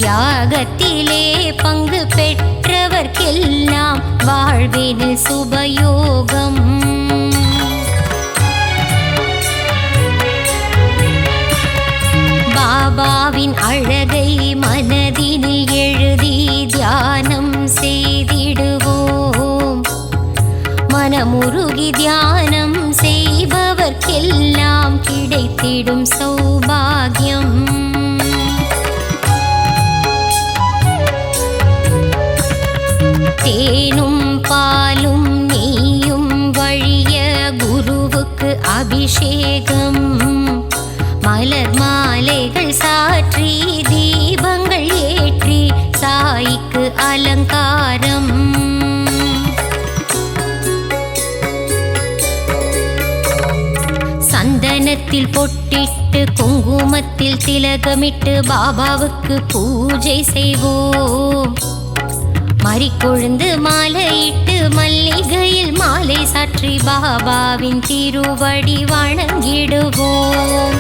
யாகத்திலே பங்கு பெற்றவர்க்கெல்லாம் வாழ்வினில் சுபயோகம் பாபாவின் அழகை மனதினில் எழுதி தியானம் செய்திடுவோம் மனமுருகி தியானம் செய்பவர்க்கெல்லாம் கிடைத்திடும் சௌபாகியம் தேனும் பாலும் நெய்யும் வழிய குருவுக்கு அபிஷேகம் மலர் மாலைகள் சாற்றி தீபங்கள் ஏற்றி சாய்க்கு அலங்காரம் கழுத்தில் பொட்டிட்டு குங்குமத்தில் திலகமிட்டு பாபாவுக்கு பூஜை செய்வோம். மறிக்கொழுந்து மாலையிட்டு மல்லிகையில் மாலை சாற்றி பாபாவின் திருவடி வணங்கிடுவோம்.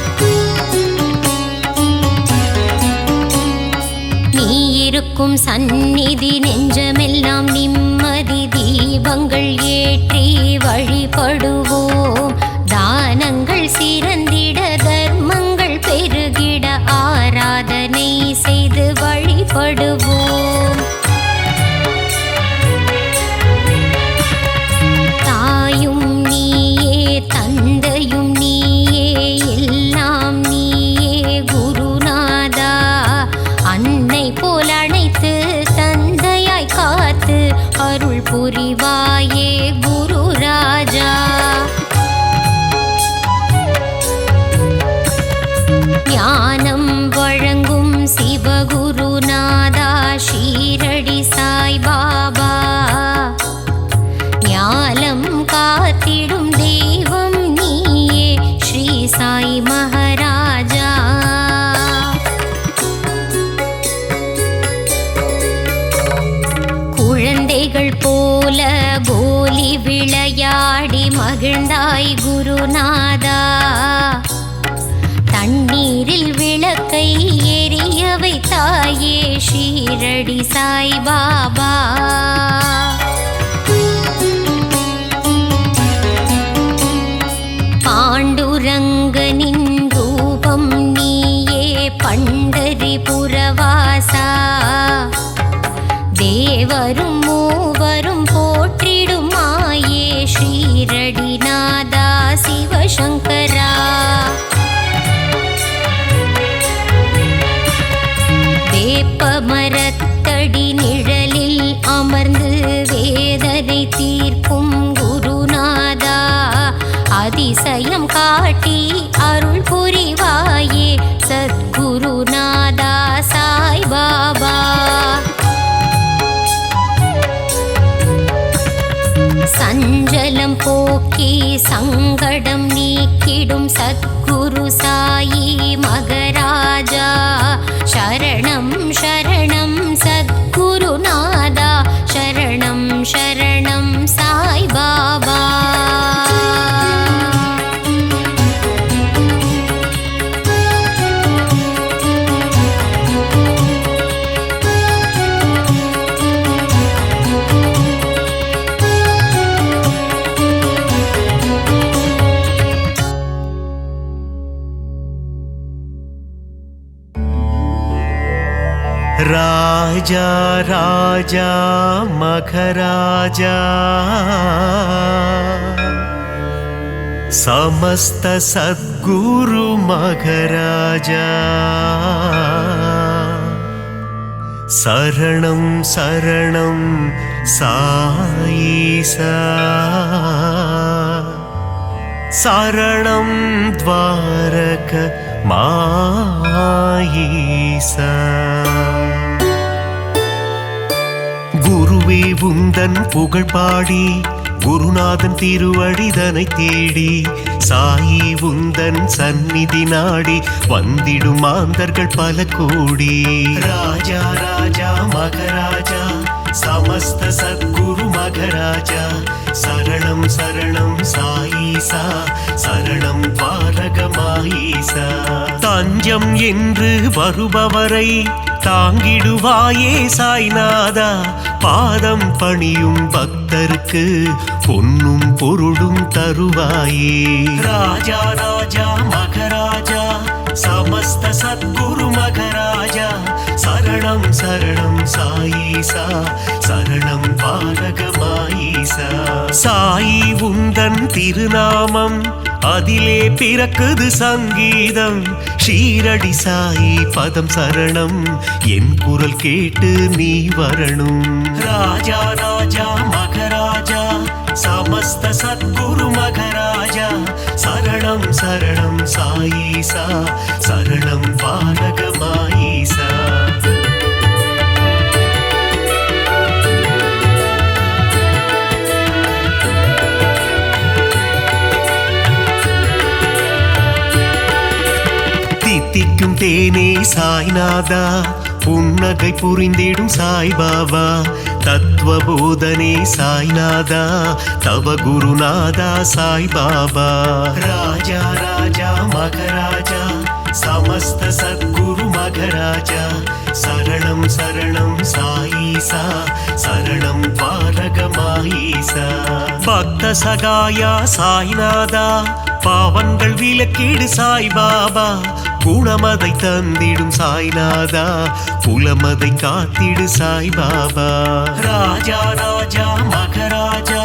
நீ இருக்கும் சந்நிதி நெஞ்சமெல்லாம் நிம்மதி தீபங்கள் ஏற்றி வழிபடுவோம். தானங்கள் சிறந்திட தர்மங்கள் பெருகிட ஆராதனை செய்து வழிபடுவோம். தாயும் நீயே தந்தையும் நீயே எல்லாம் நீயே குருநாதா. அன்னை போல் அணைத்து தந்தையாய் காத்து அருள் புரிவாயே குரு ராஜா. ஞானம் வழங்கும் சிவகுருநாதா ஷீரடி சாய் பாபா. ஞானம் காத்திடும் தெய்வம் நீயே ஸ்ரீ சாய் மகாராஜா. குழந்தைகள் போல கோலி விளையாடி மகிழ்ந்தாய் குருநாதா. தண்ணீரில் விளக்கை எரிய வைத்தாயே ஷீரடி சாய் பாபா. பாண்டுரங்கனின் ரூபம் நீயே பண்டரிபுரவாசா. தேவரும் மூவரும் போற்றிடும் மாயே ஷீரடிநாதா சிவசங்கரா. வேப்பமரத்தடி நிழலில் அமர்ந்து வேதனை தீர்க்கும் குருநாதா. அதிசயம் காட்டி அருள் புரிவாயே சத்குருநாதா சாய் பாபா. சஞ்சலம் போக்கி சங்கடம் நீக்கிடும் சத்குரு சாயி மகராஜா. சரணம் சரணம் சத்குருநாதா சரணம் சரணம் சாய் பாபா. राजा राजा मखराजा समस्त सद्गुरु मखराजा शरणं शरणं साईसा शरणं द्वारक माईसा குருவே உந்தன் புகழ் பாடி குருநாதன் திருவடிதனை தேடி சாயி உந்தன் சந்நிதி நாடி வந்திடும் மாந்தர்கள் பல கோடி. ராஜா ராஜா மகராஜா சமஸ்த சத்குரு மகராஜா சரணம் சரணம் சாயீசா சரணம் பாரகமாயீசா. தஞ்சம் என்று வருபவரை தாங்கிடுவாயே சாய்நாதா. பாதம் பணியும் பக்தருக்கு பொன்னும் பொருளும் தருவாயே. ராஜா ராஜா மகராஜா சமஸ்த சத்குரு மகராஜா சரணம் சரணம் சாயீசா சரணம் பாரகமாயீசா. சாயி உந்தன் திருநாமம் அதிலே பிறக்குது சங்கீதம். ஷீரடி சாயி பதம் சரணம் என் குரல் கேட்டு நீ வரணும். ராஜா ராஜா மகராஜா சமஸ்த சத்குரு மகராஜா சரணம் சரணம் சாயீசா சரணம் பாரகமாயீசா. தேனே சாய்நாதா புன்னகை புரிந்திடும் சாய்பாபா தத்துவ போதனே சாய்நாதா தவ குருநாதா சாய்பாபா ராஜா ராஜா மகராஜா சமஸ்த சத்குரு மகராஜா சரணம் சரணம் சாயீசா சரணம் பாரகமாயீசா பக்த சகாயா சாய்நாதா பாவங்கள் விலக்கீடு சாய்பாபா குணமதை தந்திடும் சாய்நாதா குலமதை காத்திடு சாய்பாபா ராஜா ராஜா மகராஜா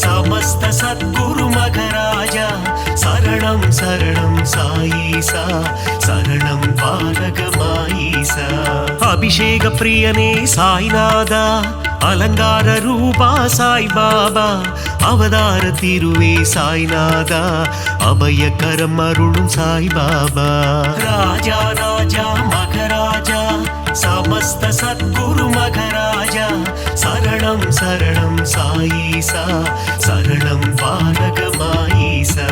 சமஸ்த சத்குரு மகராஜா சரணம் சரணம் சாயீசா சரணம் பாரகமாயீசா அபிஷேக பிரியனே சாய்நாதா அலங்கார ரூபா சாய்பாபா அவதார திருவே சாய்நாதா அபயகரம் அருளும் சாய்பாபா ராஜா ராஜா மகராஜா சமஸ்த சத்குரு மகராஜா சரணம் சரணம் சாயீசா சரணம் பாரகமாயீசா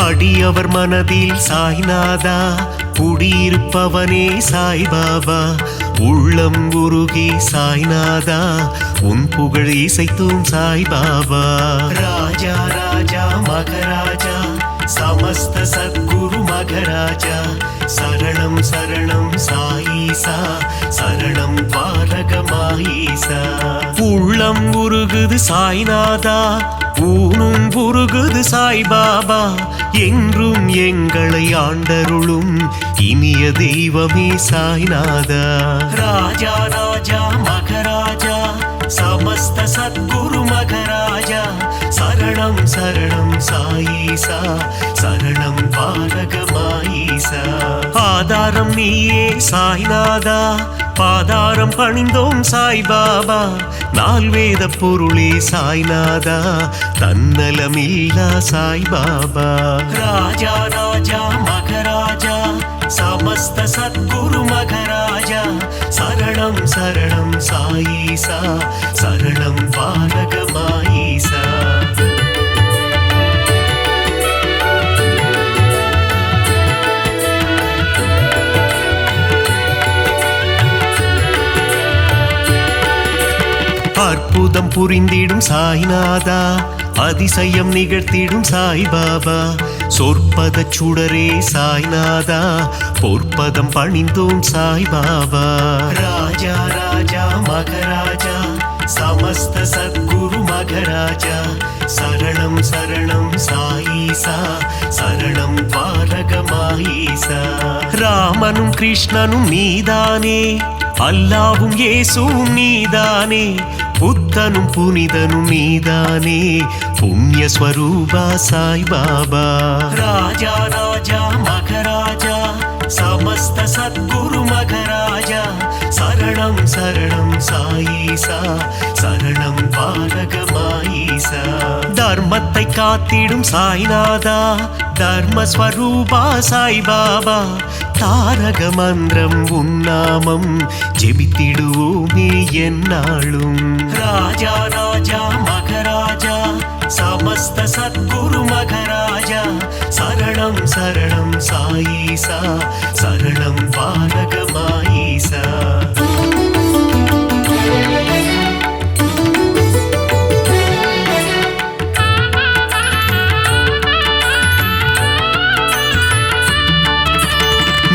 அடியவர் மனதில் சாய்நாதா குடியிருப்பவனே சாய்பாபா உள்ளம் உருகி சாய்நாதா உன் புகழ் இசைத்தும் சாய்பாபா ராஜா ராஜா மகராஜா சமஸ்த சத்குரு மகராஜா சரணம் சரணம் சாயீசா சரணம் பாரகமாயீசா உள்ளம் உருகுது சாய்நாதா ஊனும் உருகுது சாய்பாபா என்றும் எங்களை ஆண்டருளும் இனிய தெய்வமே சாய்நாதா ராஜா ராஜா மகராஜா சமஸ்த சத்குரு மகராஜா சரணம் சரணம் சாயீசா சரணம் பாரகமாயீசா ஆதாரம் நீயே சாய்நாதா பாதாரம் பணிந்தோம் சாய்பாபா நால்வேத பொருளே சாய்நாதா தன்னலமில்லா சாய்பாபா ராஜா ராஜா மகராஜா சமஸ்த சத்குரு மகராஜா சரணம் சரணம் சாயீசா சரணம் பாரகமாயீசா அற்புதம் புரிந்திடும் சாய்நாதா அதிசயம் நிகழ்த்திடும் சாய்பாபா சொற்பத சுடரே சாய்நாதா பொற்பதம் பணிந்தோம் சாய்பாபா ராஜா ராஜா மகராஜா சமஸ்த சத்குரு மகராஜா சரணம் சரணம் சாயீசா சரணம் பாரகமாயீசா ராமனும் கிருஷ்ணனும் நீதானே அல்லாவும் இயேசுவும் நீதானே புத்தனும் புனிதனும் நீதானே புண்ணிய ஸ்வரூபா சாய்பாபா ராஜா ராஜா மகராஜா சமஸ்த சத்குரு மகராஜா சரணம் சரணம் சாயீசா சரணம் பாரகமாயீசா தர்மத்தை காத்திடும் சாய்நாதா தர்மஸ்வரூபா சாய்பாபா தாரக மந்திரம் உன்னாமம் ஜெபித்திடுவோமே என்னாலும் ராஜா ராஜா மகராஜா சமஸ்த சத்குரு மகராஜா சரணம் சரணம் சாயீசா சரணம் பாரகமாயீசா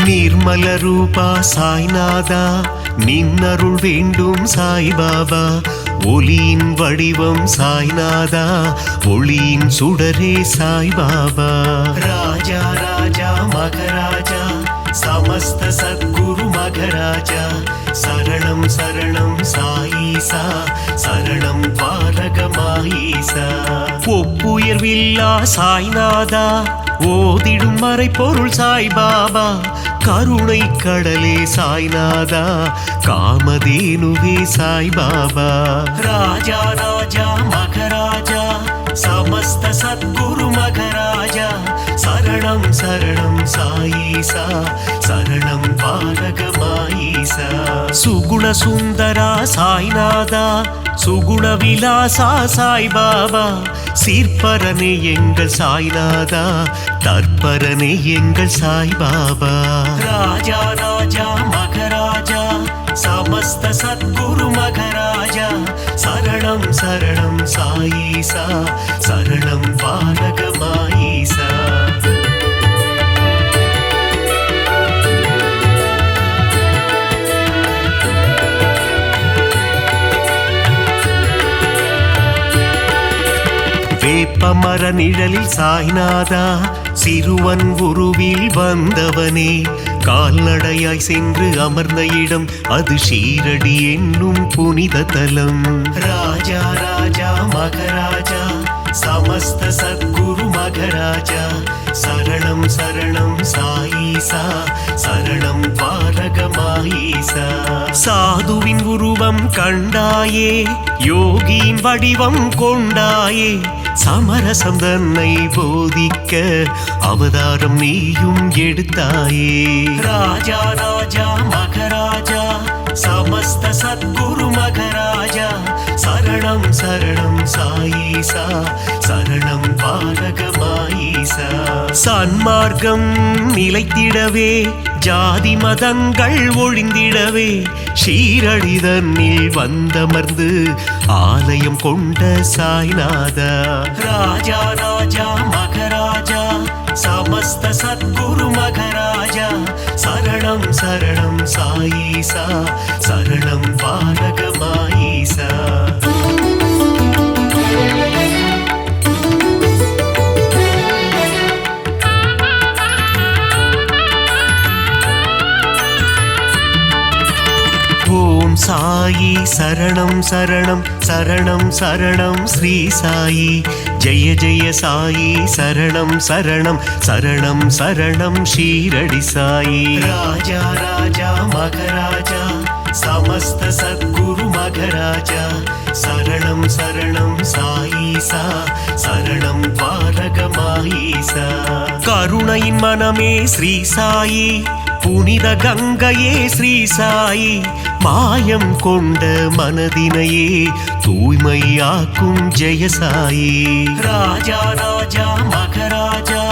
நிர்மல ரூபா சாய்நாதா நின்னருள் வேண்டும் சாய்பாபா ஒளியின் வடிவம் சாய்நாதா ஒளியின் சுடரே சாய்பாபா ராஜா ராஜா மகராஜா சமஸ்த சத்குரு மகராஜா சரணம் சரணம் சாயீசா சரணம் பாரகமாயீசா ஒப்புயர்வில்லா சாய்நாதா ஓதிடும் மறை பொருள் சாய்பாபா கருணை கடலே சாய்நாதா காமதேனுவே சாய்பாபா ராஜா ராஜா மகராஜா समस्त सद्गुरु मगराजा शरणं शरणं साईसा शरणं पारगमाईसा सुगुण सुंदरा साईनादा सुगुण विलासा साई बाबा சீர்பரனே எங்கள் சாய்நாதா தற்பரனே எங்கள் சாய் பாபா ராஜா ராஜா மகராஜா समस्त सद्गुरु मगराजा शरणं शरणं साईसा शरणं पारगमाईसा வேப்பமர நிழலில் சாய்நாதா சிறுவன் உருவில் வந்தவனே கால்நடையாய் சென்று அமர்ந்த இடம் அது ஷீரடி என்னும் புனித தலம் ராஜா ராஜா மகராஜா समस्त सद्गुरु मगराजा शरणं शरणं साईसा शरणं पारगमाईसा சாதுவின் உருவம் கண்டாயே யோகியின் வடிவம் கொண்டாயே சமரசம் தன்னை போதிக்க அவதாரம் நீயும் எடுத்தாயே ராஜா ராஜா மகராஜா समस्त सद्गुरु मगराजा शरणं शरणं साईसा शरणं पारगमाईसा சன்மார்க்கம் நிலைத்திடவே ஜாதி மதங்கள் ஒழிந்திடவே ஷீரடி தன்னில் வந்தமர்ந்து ஆலயம் கொண்ட சாய்நாதா ராஜா ராஜா மகராஜா समस्त सद्गुरु मगराजा शरणं शरणं साईसा शरणं पारगमाईसा ஓம் சாயி சரணம் சரணம் சரணம் சரணம் ஸ்ரீ சாயி ஜெய ஜெய சாயி சரணம் சரணம் சரணம் சரணம் ஷீரடி சாயி ராஜா ராஜா மகராஜா समस्त सद्गुरु मगराजा शरणं शरणं साईसा शरणं पारगमाईसा கருணையின் மனமே ஸ்ரீ சாயி புனித கங்கையே ஸ்ரீ சாயி மாயம் கொண்ட மனதினையே தூய்மையாக்கும் ஜெய சாயி ராஜா ராஜா மகராஜா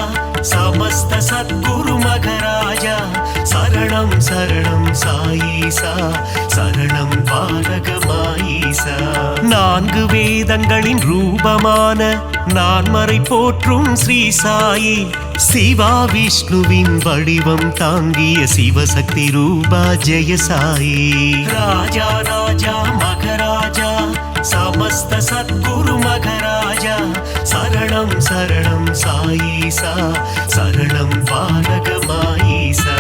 समस्त सद्गुरु मगराजा शरणं शरणं साईसा शरणं पारगमाईसा நான்கு வேதங்களின் ரூபமான நான்மறை போற்றும் ஸ்ரீ சாயி சிவா விஷ்ணுவின் வடிவம் தாங்கிய சிவசக்தி ரூபா ஜெய சாயி ராஜா ராஜா மகராஜா समस्त सद्गुरु मगराजा शरणं शरणं साईसा शरणं पारगमाईसा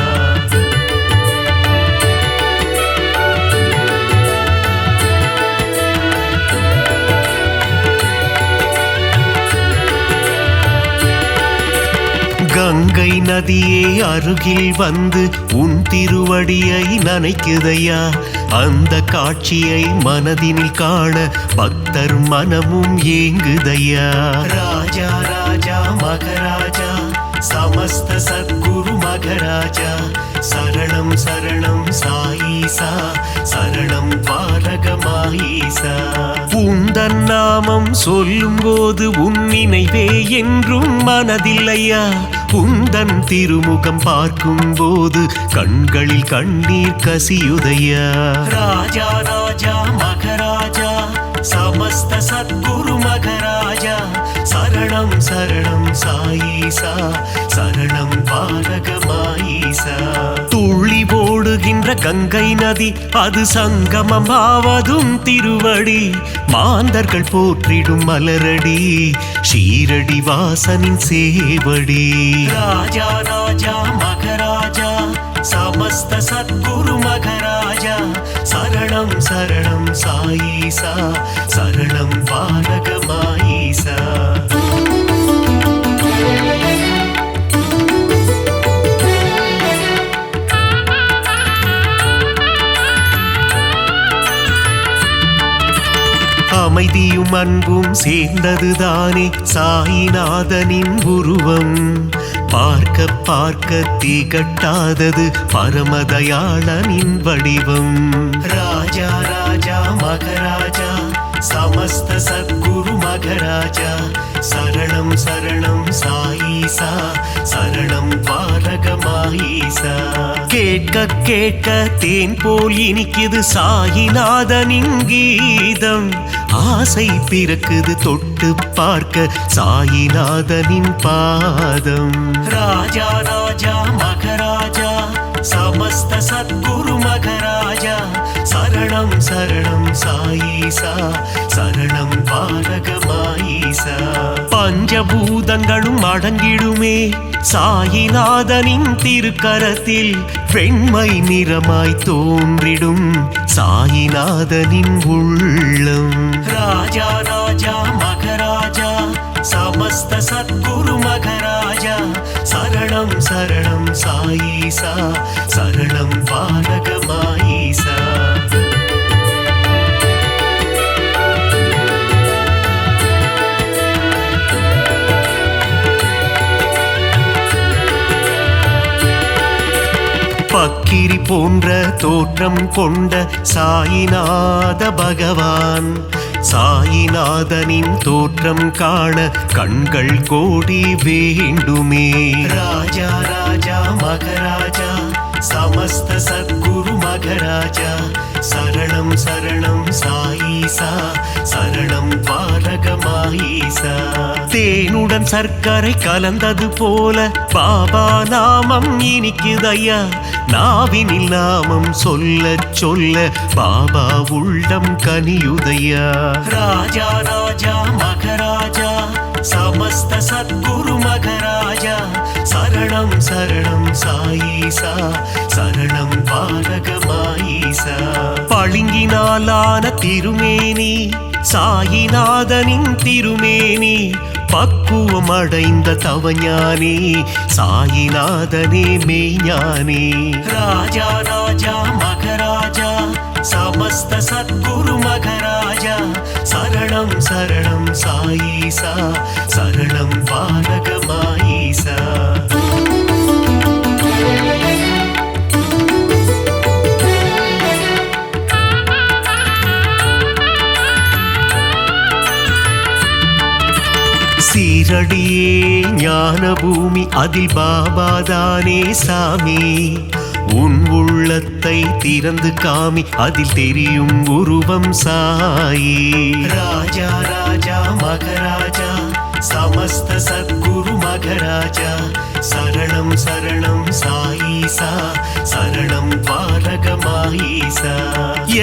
கங்கை நதியே அருகில் வந்து உன் திருவடியை நனைக்குதையா அந்த காட்சியை மனதினில் காண பக்தர் மனமும் ஏங்குதையா ராஜா ராஜா மகராஜா समस्त सद्गुरु मगराजा शरणं शरणं साईसा शरणं पारगमाईसा உந்தன் நாமம் சொல்லும் போது உன் நினைவே என்றும் மனதில்லையா உந்தன் திருமுகம் பார்க்கும் போது கண்களில் கண்ணீர் கசியுதையா ராஜா ராஜா மகராஜா समस्त सद्गुरु मगराजा शरणं शरणं साईसा शरणं पारगमाईसा துள்ளி ஓடுகின்ற கங்கை நதி அது சங்கமமாவதும் திருவடி மாந்தர்கள் போற்றிடும் மலரடி ஷீரடி வாசனின் சேவடி ராஜா ராஜா மகராஜா समस्त सद्गुरु मगराजा शरणं शरणं साईसा शरणं पारगमाईसा அமைதியும் அறிவும் அன்பும் சேர்ந்ததுதானே சாயிநாதனின் உருவம். பார்க்க பார்க்க திகட்டாதது பரமதயாளனின் வடிவம். ராஜா ராஜா மகராஜா சமஸ்த சத்குரு மகராஜா சரணம் சரணம் சாயீசா சரணம் பாரகமாயீசா. கேட்க கேட்க தேன் போல் இனிக்குது சாயிநாதனின் கீதம். ஆசை பிறக்குது தொட்டு பார்க்க சாயிநாதனின் பாதம். ராஜா ராஜா மகராஜா சமஸ்த சத்குரு மகராஜா சரணம் சரணம் சாயீசா சரணம் பாரகமாயீசா. பஞ்சபூதங்களும் அடங்கிடுமே சாயிநாதனின் திருக்கரத்தில். வெண்மை நிறமாய் தோன்றிடும் சாயிநாதனின் உள்ளம். ராஜா ராஜா மகராஜா சமஸ்த சத்குரு மகராஜா சரணம் சரணம் சாயீசா சரணம் பாரகமாயீசா. பக்கிரி போன்ற தோற்றம் கொண்ட சாயிநாத பகவான். சாயிநாதனின் தோற்றம் காண கண்கள் கோடி வேண்டுமே. ராஜா ராஜா மகராஜா சமஸ்த சத்குரு மகராஜா சரணம் சரணம் சாயீசா சரணம் பாரகமாயீசா. தேனுடன் சர்க்கரை கலந்தது போல பாபா நாமம் இனிக்குதையா. நாவினில் நாமம் சொல்ல சொல்ல பாபா உள்ளம் கனியுதையா. ராஜா ராஜா மகராஜா சமஸ்த சத்குரு மகராஜா சரணம் சரணம் சாயீசா சரணம் பாரகமாயீசா. பளிங்கினாலான திருமேனி சாயிநாதனின் திருமேனி. பக்குவம் அடைந்த தவஞானி சாயிநாதனே மெய்ஞானி. ராஜா ராஜா மகராஜா சமஸ்த சத்குரு மகராஜா சரணம் சரணம் சாயீசா சரணம் பாரகமாயீசா. சீரடியே ஞான பூமி அதில் பாபாதானே சாமி. உன் உள்ளத்தை திறந்து காமி அதில் தெரியும் உருவம் சாயி. ராஜா ராஜா மகராஜா சமஸ்த சத்குரு மகராஜா சரணம் சரணம் சாயீசா சரணம் பாரகமாயீசா.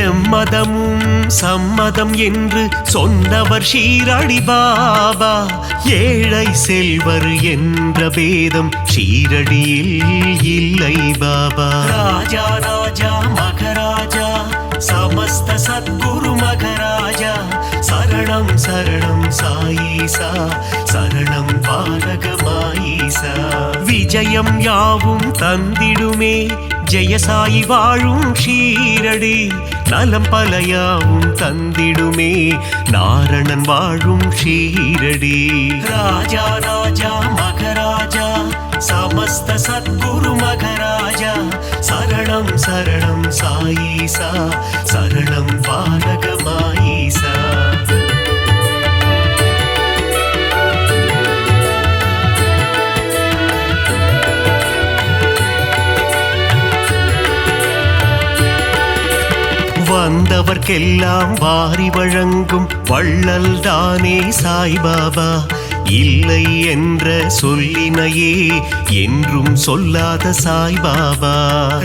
எம்மதமும் சம்மதம் என்று சொன்னவர் ஷீரடி பாபா. ஏழை செல்வர் என்ற பேதம் ஷீரடியில் இல்லை பாபா. ராஜா ராஜா மகராஜா சமஸ்த சத்குரு மகராஜா சரணம் சரணம் சாயீசா சரணம் பாரகமாயீசா. விஜயம் யாவும் தந்திடுமே ஜெயசாயி வாழும் ஷீரடி. நலம் பலயாவும் தந்திடுமே நாரணன் வாழும் ஷீரடி. ராஜா ராஜா மகராஜா சமஸ்த சத்குரு மகராஜா சரணம் சரணம் சாயீசா சரணம் பாரகமாயீசா. வந்தவர்க்கெல்லாம் வாரி வழங்கும் வள்ளல் தானே சாய்பாபா. இல்லை என்ற சொல்லினையே என்றும் சொல்லாத சாய்பாபா.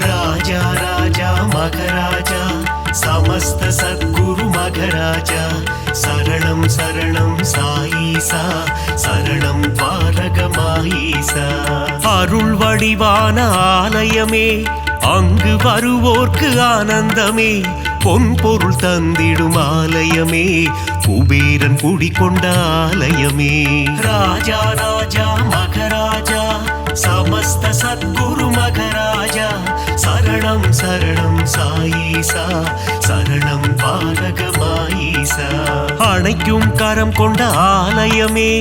ராஜா ராஜா மகராஜா சமஸ்த சத்குரு மகராஜா சரணம் சரணம் சாயீசா சரணம் பாரகமாயீசா. அருள் வடிவான ஆலயமே அங்கு வருவோர்க்கு ஆனந்தமே. பொன் பொருள் தந்திடும் ஆலயமே குபேரன் குடிகொண்ட ஆலயமே. ராஜா ராஜா மகராஜா சமஸ்த சத்குரு மகராஜா சரணம் சரணம் சாயீசா சரணம் பாரகமாயீசா. அணைக்கும் கரம் கொண்ட ஆலயமே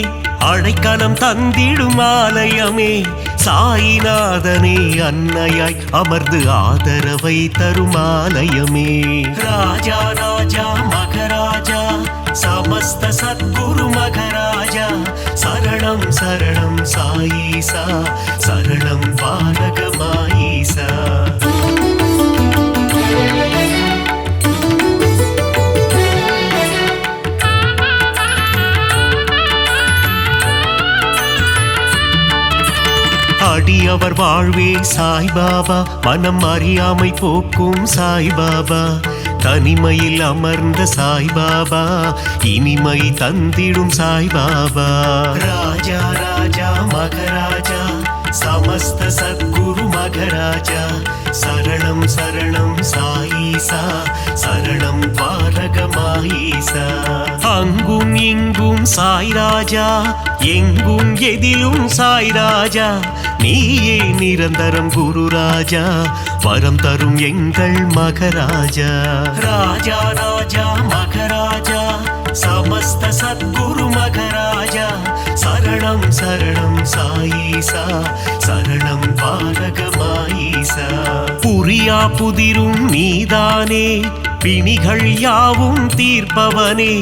அழைக்கலம் தந்திடும் ஆலயமே சாயிநாதனே அன்னையாய் அமர்ந்து ஆதரவை தரும் ஆலயமே. ராஜா ராஜா மகராஜா சமஸ்த சத்குரு மகராஜா சரணம் சரணம் சாயீசா சரணம் பாரகமாயீசா. அடியவர் வாழ்வே சாய்பாபா மனம் அறியாமை போக்கும் சாய்பாபா தனிமையில் அமர்ந்த சாய்பாபா இனிமை தந்திடும் சாய்பாபா. ராஜா ராஜா மகராஜா சமஸ்த சத்குரு மகராஜா சரணம் சரணம் சாயீசா சரணம் பாரகமாயீசா. அங்கும் இங்கும் சாய்ராஜா எங்கும் எதிலும் சாய்ராஜா நீயே நிரந்தரம் குரு ராஜா வரம் தரும் எங்கள் மகராஜா. ராஜா ராஜா மகராஜா சமஸ்த சத்குரு மகராஜா சரணம் சரணம் சாயீசா சரணம் பாரகமாயீசா. புரியா புதிரும் நீதானே பிணிகள் யாவும் தீர்ப்பவனே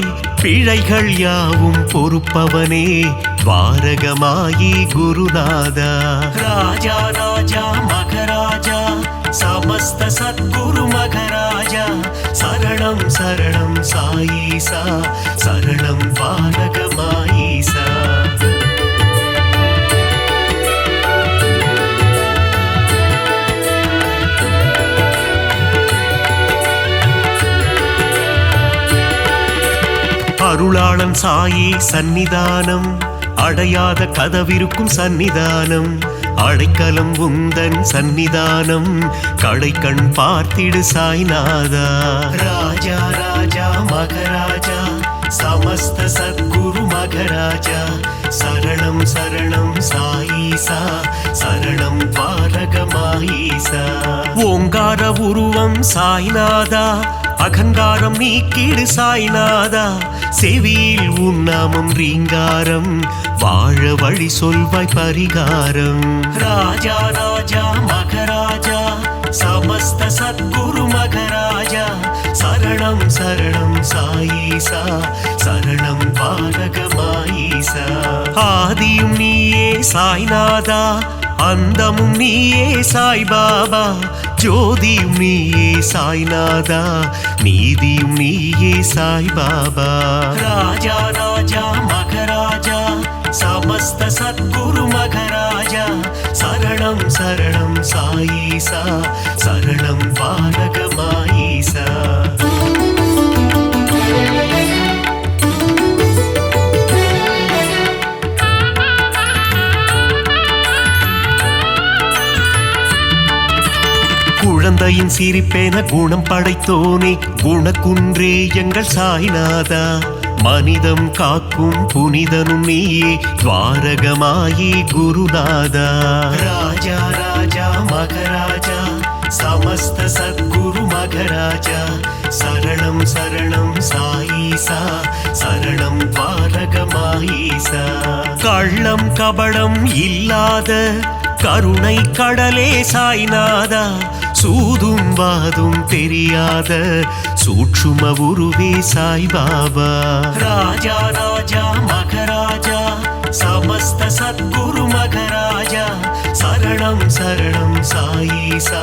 பிழைகள் யாவும் பொறுப்பவனே துவாரகமாயி குருநாதா. ராஜா ராஜா மகராஜா சமஸ்த சத்குரு மகராஜா சரணம் சரணம் சாயீசா சரணம் பாரகமாயீசா. அருளாளன் சாயி சந்நிதானம் அடையாத கதவிருக்கும் சந்நிதானம் அடைக்கலம் உந்தன் சந்நிதானம் கடைக்கண் பார்த்திடு சாய்நாதா. ராஜா ராஜா மகராஜா சமஸ்த சத்குரு மகராஜா சரணம் சரணம் சாயீசா சரணம் பாரகமாயீசா. ஓங்கார உருவம் சாய்நாதா அகங்காரம் நீக்கிடு சாய்நாதா செவியில் உன்னாமம் ரீங்காரம் வாழ வழி சொல்வாய் பரிகாரம். ராஜா ராஜா மகராஜா சமஸ்த சத்குரு மகராஜா சரணம் சரணம் சாயீசா சரணம் பாரகமாயீசா. ஆதியும் நீயே சாய்நாதா அந்தமும் நீயே சாய்பாபா ஜோதியும் நீயே சாய்நாதா நீதியும் நீயே சாய்பாபா. ராஜா ராஜா மகராஜா சமஸ்த சத்குரு மகராஜா சரணம் சரணம் சாயீசா சரணம் பாரகமாயீசா. குழந்தையின் சிரிப்பேன குணம் படைத்தோனே குணக்குன்றே எங்கள் சாய்நாதா மனிதம் காக்கும் புனிதனும் நீயே துவாரகமாயி குருநாதா. ராஜா ராஜா மகராஜா சமஸ்த சத்குரு மகராஜா சரணம் சரணம் சாயீசா சரணம் பாரகமாயீசா. கள்ளம் கபடம் இல்லாத கருணை கடலே சாய்நாதா சூதும் வாதும் தெரியாத சூட்சும உருவே சாய்பாபா. ராஜா ராஜா மகராஜா சமஸ்த சத்குரு மகராஜா சரணம் சரணம் சாயீசா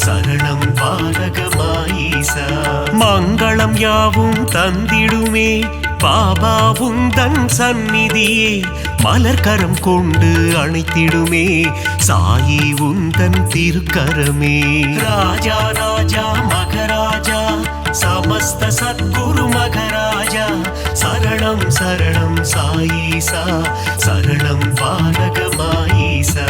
சரணம் பாரகமாயீசா. மங்களம் யாவும் தந்திடுமே பாபா உந்தன் சந்நிதியே மலர்கரம் கொண்டு அணைத்திடுமே சாயி உந்தன் திருக்கரமே. ராஜா ராஜா மகராஜா சமஸ்த சத்குரு மகராஜா சரணம் சரணம் சாயீசா சரணம் பாரகமாயீசா.